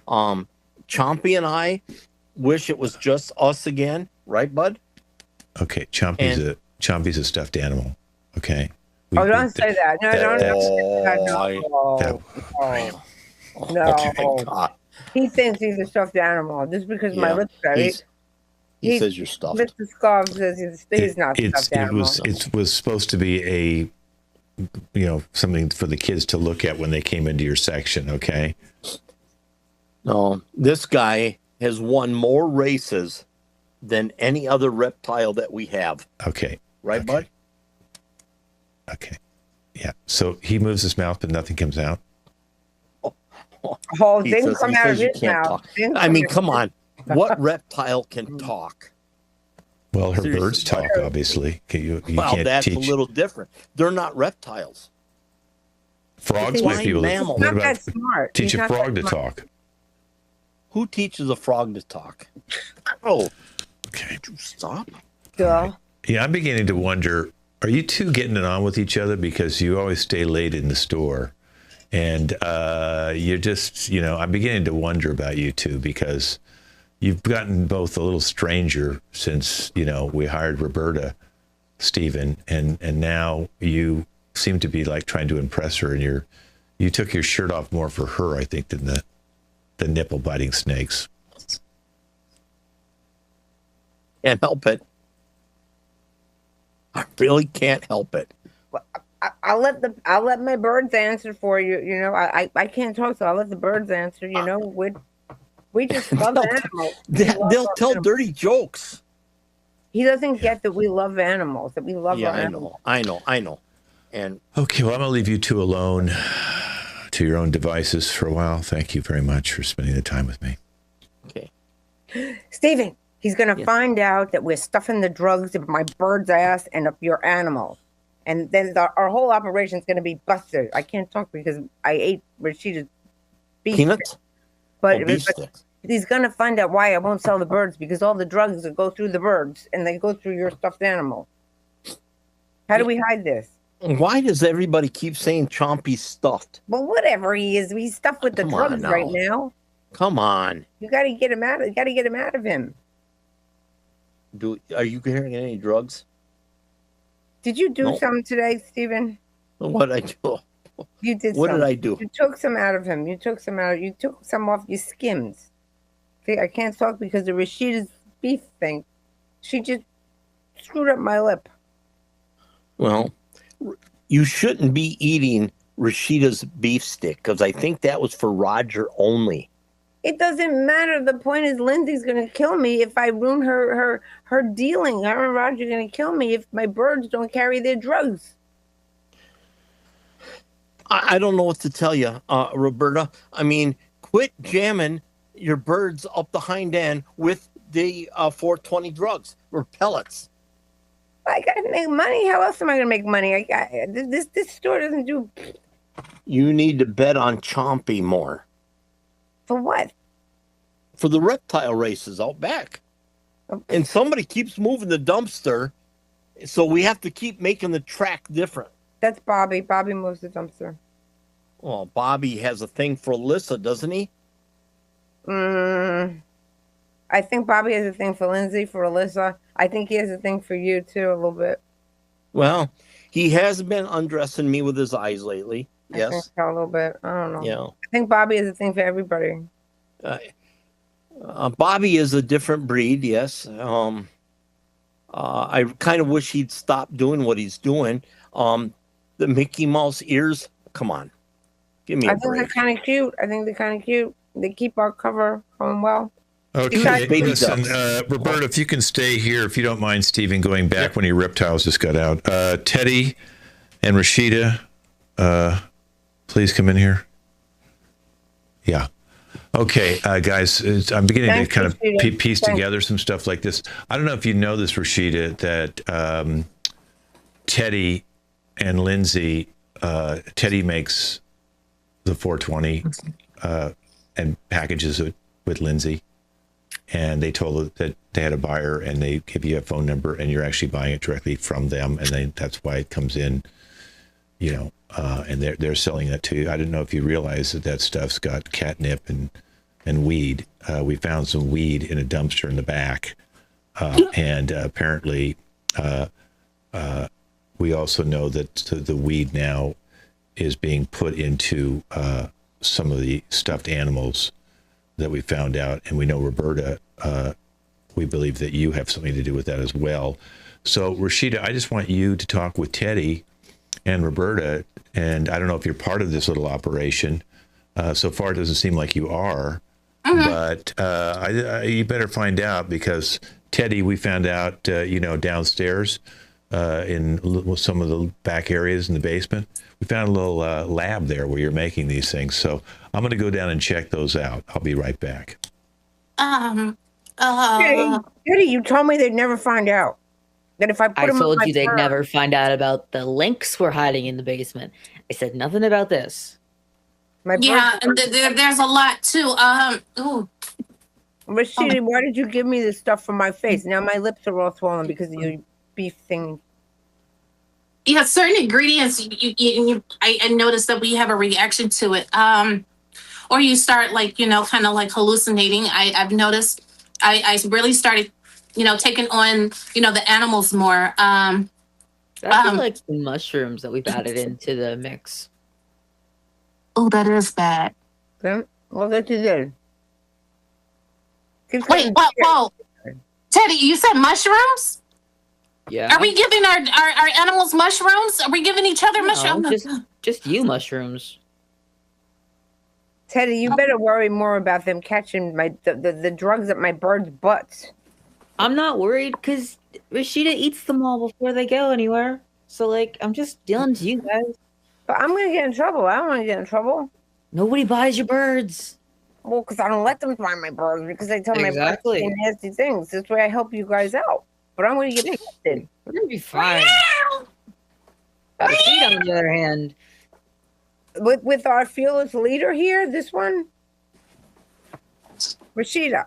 Chompy and I wish it was just us again. Right, bud? Okay, Chompy's a stuffed animal. Okay? Don't say that. No, don't say that. No. Okay, God. He thinks he's a stuffed animal just because my lips are. He says you're stuffed. Mr. Skov says he's not a stuffed animal. It was supposed to be something for the kids to look at when they came into your section, okay? No, this guy has won more races than any other reptile that we have. Okay. Right, bud? Okay. Yeah. So he moves his mouth, but nothing comes out? Oh, didn't come out of his mouth. I mean, come on. What reptile can talk? Well, her birds talk, obviously. You can't that's teach. A little different. They're not reptiles. Frogs might be able to. He's not that smart. Teach a frog to talk. Who teaches a frog to talk? Oh, okay. Did you stop? Yeah. Yeah, I'm beginning to wonder, are you two getting it on with each other? Because you always stay late in the store. And you're just, I'm beginning to wonder about you two, because you've gotten both a little stranger since, we hired Roberta, Stephen, and now you seem to be like trying to impress her, and you took your shirt off more for her, I think, than the nipple biting snakes. Can't help it. I really can't help it. I'll let my birds answer for you. I can't talk, so I'll let the birds answer. We just love animals. They'll tell dirty jokes. He doesn't get that we love animals. That we love our animals. I know. And okay, well, I'm gonna leave you two alone to your own devices for a while. Thank you very much for spending the time with me. Okay, Stephen. He's gonna find out that we're stuffing the drugs up my bird's ass and up your animal. And then our whole operation is going to be busted. I can't talk because I ate Rashida's beef peanuts. But beef sticks. He's gonna find out why I won't sell the birds, because all the drugs that go through the birds and they go through your stuffed animal. How do we hide this? Why does everybody keep saying Chompy's stuffed? Well, whatever he is, he's stuffed with the drugs right now. Come on. You got to get him out. You got to get him out of him. Are you carrying any drugs? Did you do something today, Stephen? What I do? You did. What did I do? You took some out of him. You took some out. You took some off your skims. See, I can't talk because of Rashida's beef thing. She just screwed up my lip. Well, you shouldn't be eating Rashida's beef stick, because I think that was for Roger only. It doesn't matter. The point is, Lindsay's going to kill me if I ruin her dealing. Her and Roger are going to kill me if my birds don't carry their drugs. I don't know what to tell you, Roberta. I mean, quit jamming your birds up the hind end with the 420 drugs or pellets. I got to make money. How else am I going to make money? This store doesn't do. You need to bet on Chompy more. For what? For the reptile races out back. And somebody keeps moving the dumpster, so we have to keep making the track different. That's Bobby. Bobby moves the dumpster. Well, Bobby has a thing for Alyssa, doesn't he? I think Bobby has a thing for Lindsay, for Alyssa. I think he has a thing for you, too, a little bit. Well, he has been undressing me with his eyes lately. Yes. I think so, a little bit. I don't know. Yeah. I think Bobby has a thing for everybody. Bobby is a different breed, yes. I kind of wish he'd stop doing what he's doing. The Mickey Mouse ears, come on. Give me a break. I think they're kind of cute. They keep our cover going well. Okay, listen, Roberta, if you can stay here, if you don't mind, Stephen, going back when your reptiles just got out. Teddy and Rashida, please come in here. Yeah. Okay, guys, I'm beginning to kind of piece together some stuff like this. I don't know if you know this, Rashida, that Teddy and Lindsay, Teddy makes the 420 and packages it with Lindsay. And they told her that they had a buyer, and they give you a phone number, and you're actually buying it directly from them, and that's why it comes in, you know, and they're selling that to you. I didn't know if you realize that stuff's got catnip and weed. We found some weed in a dumpster in the back, and apparently we also know that the weed now is being put into some of the stuffed animals that we found out, and we know, Roberta, we believe that you have something to do with that as well. So, Rashida, I just want you to talk with Teddy and Roberta, and I don't know if you're part of this little operation. So far, it doesn't seem like you are, but you better find out, because Teddy, we found out, downstairs in some of the back areas in the basement, we found a little lab there where you're making these things. So I'm going to go down and check those out. I'll be right back. Teddy, you told me they'd never find out. That if I told you they'd never find out about the links we're hiding in the basement. I said nothing about this. Yeah, and there's a lot too. Rashida, why did you give me this stuff for my face? Now my lips are all swollen because of your beef thing. Yeah, certain ingredients, I noticed that we have a reaction to it. Or you start kind of like hallucinating. I've noticed I really started, taking on, the animals more. I feel like the mushrooms that we've added into the mix. Oh, that is bad. Okay. Well, that you did. Wait, whoa. Teddy, you said mushrooms? Yeah. Are we giving our animals mushrooms? Are we giving each other mushrooms? Just you mushrooms. Teddy, you better worry more about them catching the drugs at my birds' butts. I'm not worried because Rashida eats them all before they go anywhere. So, I'm just dealing to you guys. But I'm going to get in trouble. I don't want to get in trouble. Nobody buys your birds. Well, because I don't let them buy my birds because they tell my birds to say nasty things. This way I help you guys out. But I'm going to get arrested. We're going to be fine. Rashida, on the other hand. With our fearless leader here, this one? Rashida.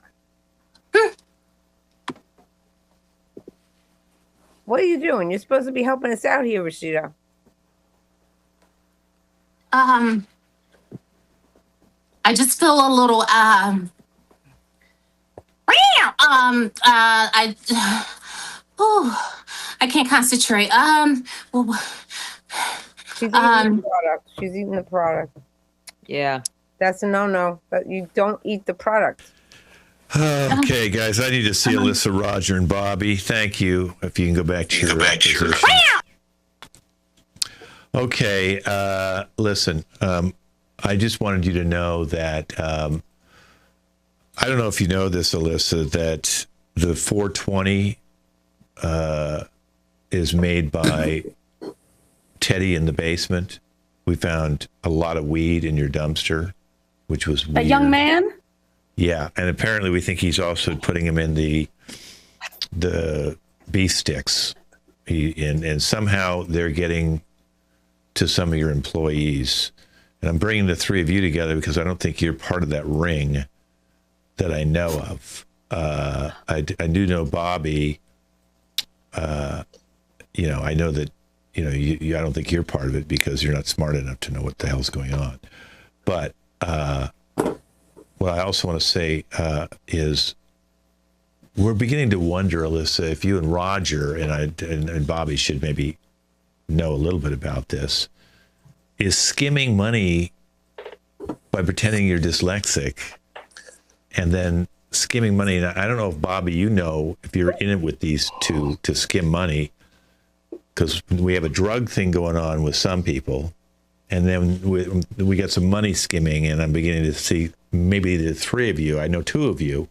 What are you doing? You're supposed to be helping us out here, Rashida. I just feel a little I can't concentrate. She's eating the product. She's eating the product. Yeah. That's a no-no. But you don't eat the product. Okay, guys, I need to see Alyssa, Roger, and Bobby. Thank you. If you can go back to your position. Okay, listen, I just wanted you to know that, I don't know if you know this, Alyssa, that the 420 is made by Teddy in the basement. We found a lot of weed in your dumpster, which was weird. A young man? Yeah, and apparently we think he's also putting him in the beef sticks. And somehow they're getting to some of your employees. And I'm bringing the three of you together because I don't think you're part of that ring that I know of. I do know Bobby. I know that, I don't think you're part of it because you're not smart enough to know what the hell's going on. But what I also want to say is we're beginning to wonder, Alyssa, if you and Roger and Bobby should maybe know a little bit about this. Is skimming money by pretending you're dyslexic and then skimming money. And I don't know if, Bobby, if you're in it with these two to skim money, because we have a drug thing going on with some people. And then we got some money skimming, and I'm beginning to see maybe the three of you. I know two of you.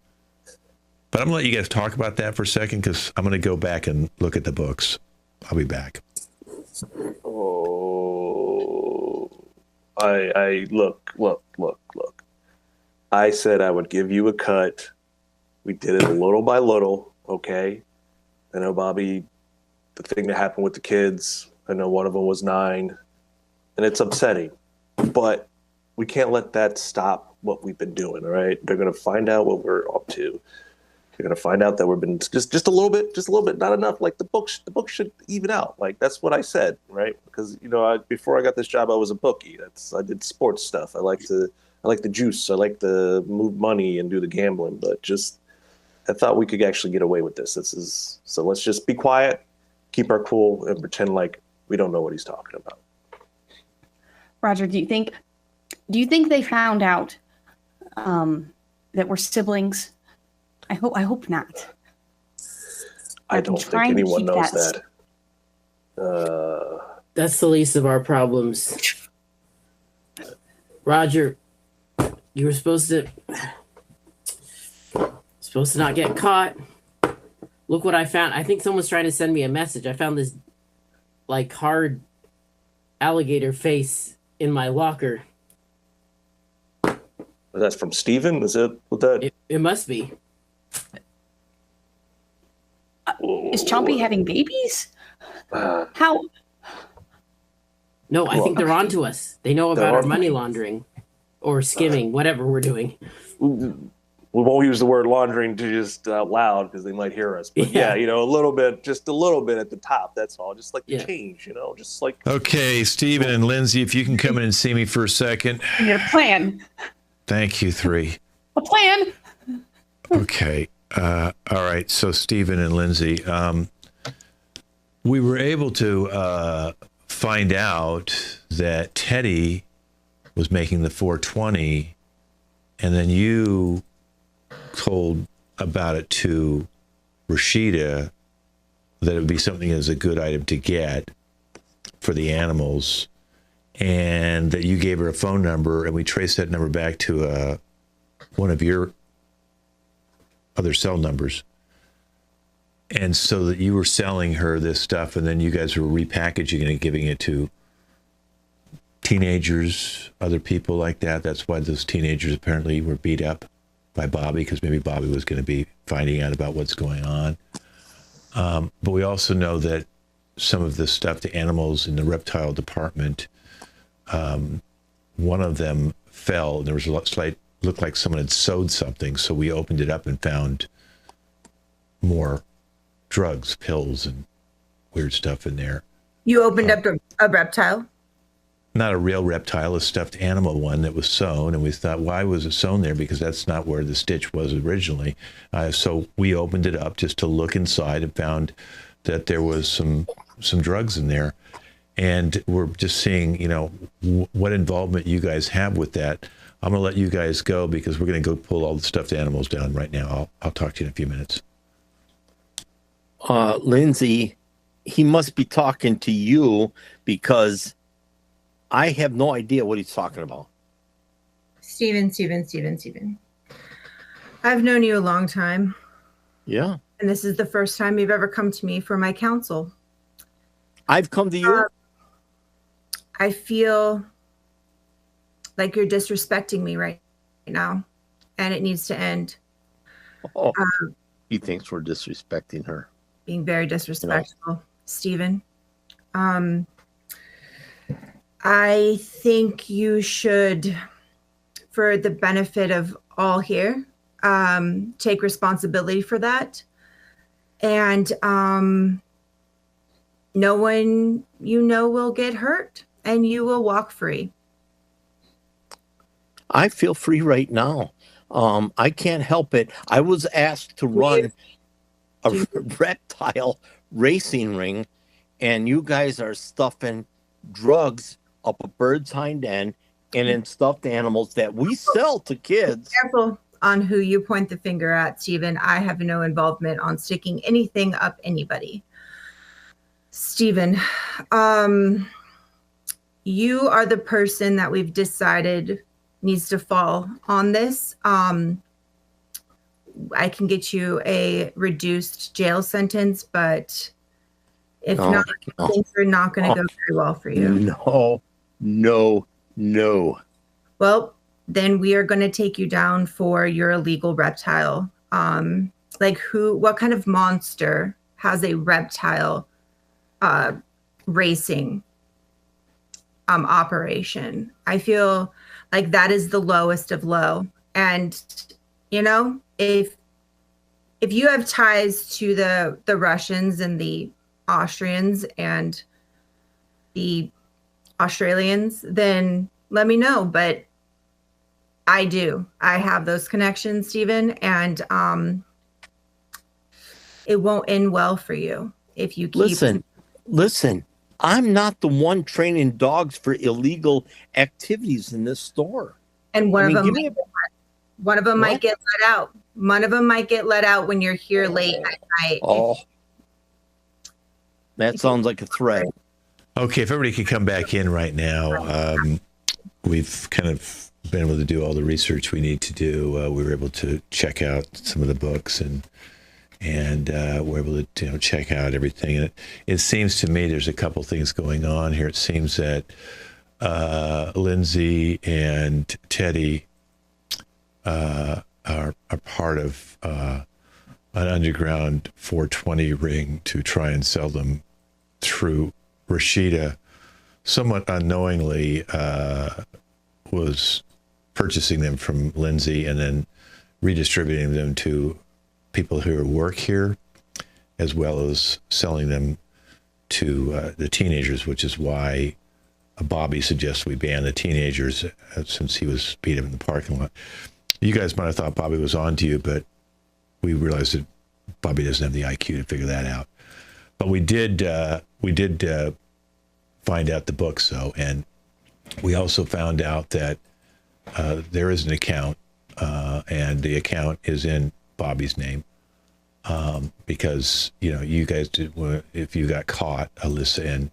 But I'm going to let you guys talk about that for a second because I'm going to go back and look at the books. I'll be back. Oh, I look. I said I would give you a cut. We did it little by little, okay? I know, Bobby, the thing that happened with the kids, I know one of them was 9, and it's upsetting. But we can't let that stop what we've been doing, all right? They're going to find out what we're up to. You're going to find out that we've been just a little bit, not enough. Like the book should even out. Like that's what I said, right? Because before I got this job, I was a bookie. I did sports stuff. I like the juice. I like to move money and do the gambling. But I thought we could actually get away with this. So let's just be quiet, keep our cool, and pretend like we don't know what he's talking about. Roger, do you think they found out that we're siblings? I hope not. I don't think anyone knows that. That's the least of our problems. Roger, you were supposed to not get caught. Look what I found. I think someone's trying to send me a message. I found this hard alligator face in my locker. That's from Steven? Is it what that? It must be. Is Chompy having babies? How? No, I think they're onto us. They know about our money laundering or skimming, whatever we're doing. We won't use the word laundering to just out loud because they might hear us. But yeah, a little bit, just a little bit at the top. That's all. Just like the change, just like. Okay, Stephen and Lindsay, if you can come in and see me for a second. I need a plan. Thank you, 3. A plan. Okay. All right. So Stephen and Lindsay, we were able to find out that Teddy was making the 420, and then you told about it to Rashida that it would be something as a good item to get for the animals, and that you gave her a phone number, and we traced that number back to one of your other cell numbers. And so that you were selling her this stuff, and then you guys were repackaging it and giving it to teenagers, other people like that. That's why those teenagers apparently were beat up by Bobby, because maybe Bobby was going to be finding out about what's going on. But we also know that some of the stuff to animals in the reptile department, one of them fell, and there was a slight looked like someone had sewed something. So we opened it up and found more drugs, pills, and weird stuff in there. You opened up a reptile? Not a real reptile, a stuffed animal one that was sewn. And we thought, why was it sewn there? Because that's not where the stitch was originally. So we opened it up just to look inside and found that there was some drugs in there. And we're just seeing, what involvement you guys have with that. I'm going to let you guys go because we're going to go pull all the stuffed animals down right now. I'll talk to you in a few minutes. Lindsay, he must be talking to you because I have no idea what he's talking about. Steven. I've known you a long time. Yeah. And this is the first time you've ever come to me for my counsel. I've come to you? I feel like you're disrespecting me right now, and it needs to end. Oh, he thinks we're disrespecting her. Being very disrespectful, Steven. I think you should, for the benefit of all here, take responsibility for that. And no one will get hurt, and you will walk free. I feel free right now. I can't help it. I was asked to run a reptile racing ring, and you guys are stuffing drugs up a bird's hind end and in stuffed animals that we sell to kids. Careful on who you point the finger at, Stephen. I have no involvement on sticking anything up anybody. Stephen, you are the person that we've decided needs to fall on this. I can get you a reduced jail sentence, but if not, things are not going to go very well for you. No. Well, then we are going to take you down for your illegal reptile. What kind of monster has a reptile racing operation? I feel like that is the lowest of low. And, if you have ties to the Russians and the Austrians and the Australians, then let me know. But I do. I have those connections, Stephen, and it won't end well for you if you keep... Listen, I'm not the one training dogs for illegal activities in this store. And one of them might get let out. One of them might get let out when you're here late at night. Oh, that sounds like a threat. Okay, if everybody could come back in right now. We've kind of been able to do all the research we need to do. We were able to check out some of the books and we're able to check out everything. And it seems to me there's a couple things going on here. It seems that Lindsay and Teddy are part of an underground 420 ring to try and sell them through Rashida. Somewhat unknowingly was purchasing them from Lindsay and then redistributing them to people who work here, as well as selling them to the teenagers, which is why Bobby suggests we ban the teenagers since he was beat up in the parking lot. You guys might have thought Bobby was on to you, but we realized that Bobby doesn't have the IQ to figure that out. But we did find out the books, though, and we also found out that there is an account, and the account is in Bobby's name, because you guys did. If you got caught, Alyssa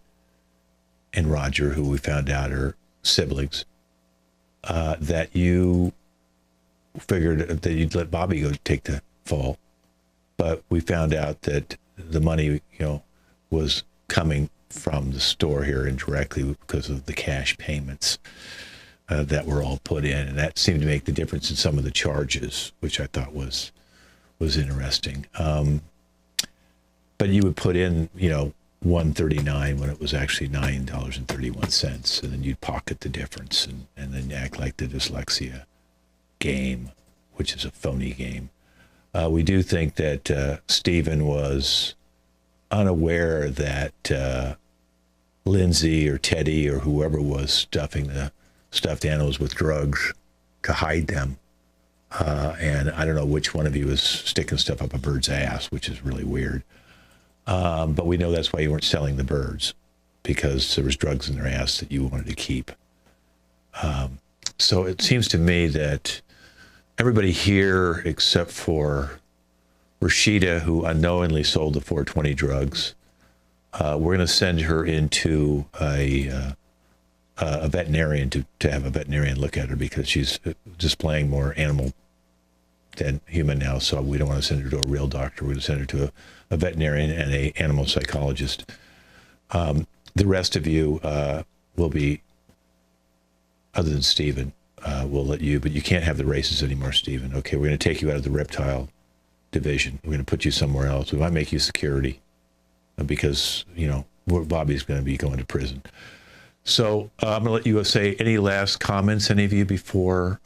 and Roger, who we found out are siblings, that you figured that you'd let Bobby go take the fall, but we found out that the money was coming from the store here indirectly because of the cash payments that were all put in, and that seemed to make the difference in some of the charges, which I thought was interesting. But you would put in $139 when it was actually $9.31, and then you'd pocket the difference and then act like the dyslexia game, which is a phony game. We do think that Stephen was unaware that Lindsay or Teddy or whoever was stuffing the stuffed animals with drugs to hide them. And I don't know which one of you was sticking stuff up a bird's ass, which is really weird. But we know that's why you weren't selling the birds, because there was drugs in their ass that you wanted to keep. So it seems to me that everybody here, except for Rashida, who unknowingly sold the 420 drugs, we're going to send her into a veterinarian to have a veterinarian look at her, because she's displaying more animal than human now. So we don't want to send her to a real doctor. We're going to send her to a veterinarian and a animal psychologist. The rest of you will be, other than Stephen, we'll let you, but you can't have the races anymore, Stephen. Okay, we're going to take you out of the reptile division. We're going to put you somewhere else. We might make you security because, Bobby's going to be going to prison. So I'm going to let you say any last comments, any of you, before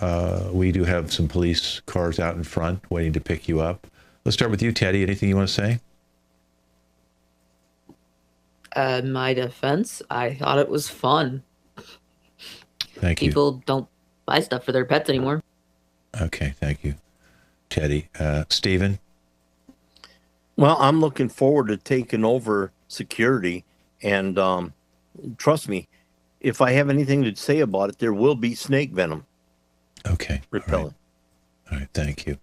we do have some police cars out in front waiting to pick you up. Let's start with you, Teddy. Anything you want to say? My defense, I thought it was fun. Thank you. People don't buy stuff for their pets anymore. Okay, thank you, Teddy. Stephen? Well, I'm looking forward to taking over security, and trust me, if I have anything to say about it, there will be snake venom. Okay. Repellent. All right, thank you.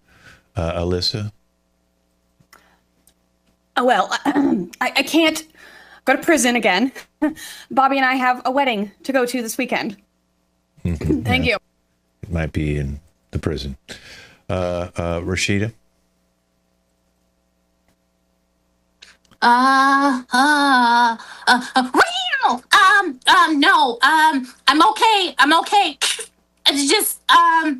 Alyssa? Well, I can't go to prison again. Bobby and I have a wedding to go to this weekend. Thank you. It might be in the prison. Rashida? No, I'm okay. It's just, Oh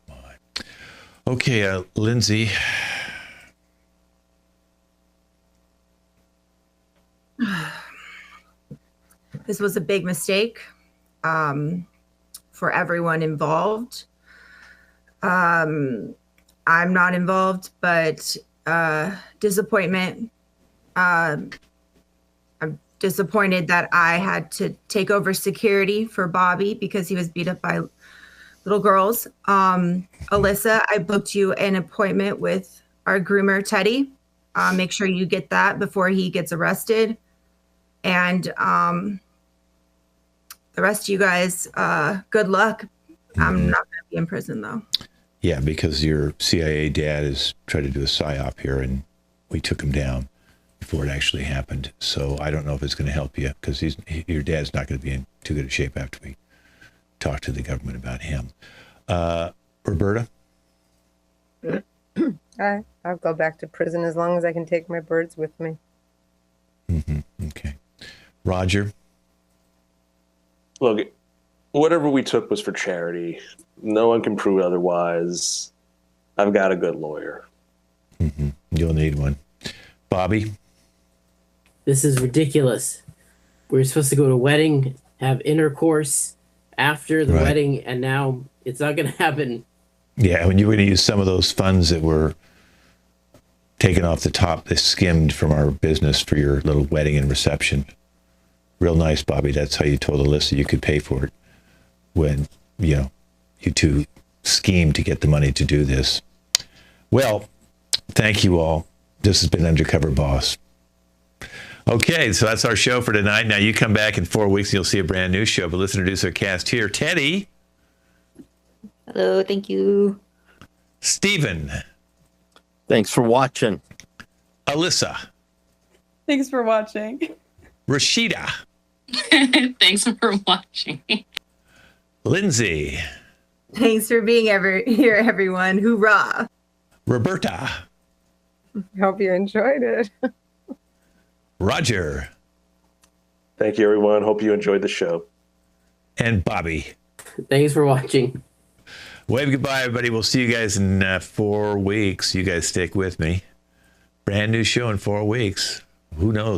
my. Okay, Lindsay. This was a big mistake for everyone involved. I'm not involved, but disappointment. I'm disappointed that I had to take over security for Bobby because he was beat up by little girls. Alyssa, I booked you an appointment with our groomer, Teddy. Make sure you get that before he gets arrested. And the rest of you guys, good luck. I'm not going to be in prison, though. Yeah, because your CIA dad has tried to do a psyop here, and we took him down before it actually happened. So I don't know if it's going to help you, because your dad's not going to be in too good a shape after we talk to the government about him. Roberta? I'll go back to prison as long as I can take my birds with me. Okay. Roger? Look, whatever we took was for charity. No one can prove otherwise. I've got a good lawyer. You'll need one. Bobby? This is ridiculous. We were supposed to go to a wedding, have intercourse after the wedding, and now it's not going to happen. Yeah, when you were going to use some of those funds that were taken off the top, they skimmed from our business for your little wedding and reception. Real nice, Bobby. That's how you told Alyssa you could pay for it when, you two schemed to get the money to do this. Well, thank you all. This has been Undercover Boss. Okay, so that's our show for tonight. Now you come back in 4 weeks and you'll see a brand new show, but let's introduce our cast here. Teddy. Hello, thank you. Stephen. Thanks for watching. Alyssa. Thanks for watching. Rashida. thanks for watching. Lindsay. Thanks for being here, everyone. Hoorah. Roberta. Hope you enjoyed it. Roger. Thank you, everyone. Hope you enjoyed the show. And Bobby. Thanks for watching. Wave goodbye, everybody. We'll see you guys in 4 weeks. You guys stick with me. Brand new show in 4 weeks. Who knows?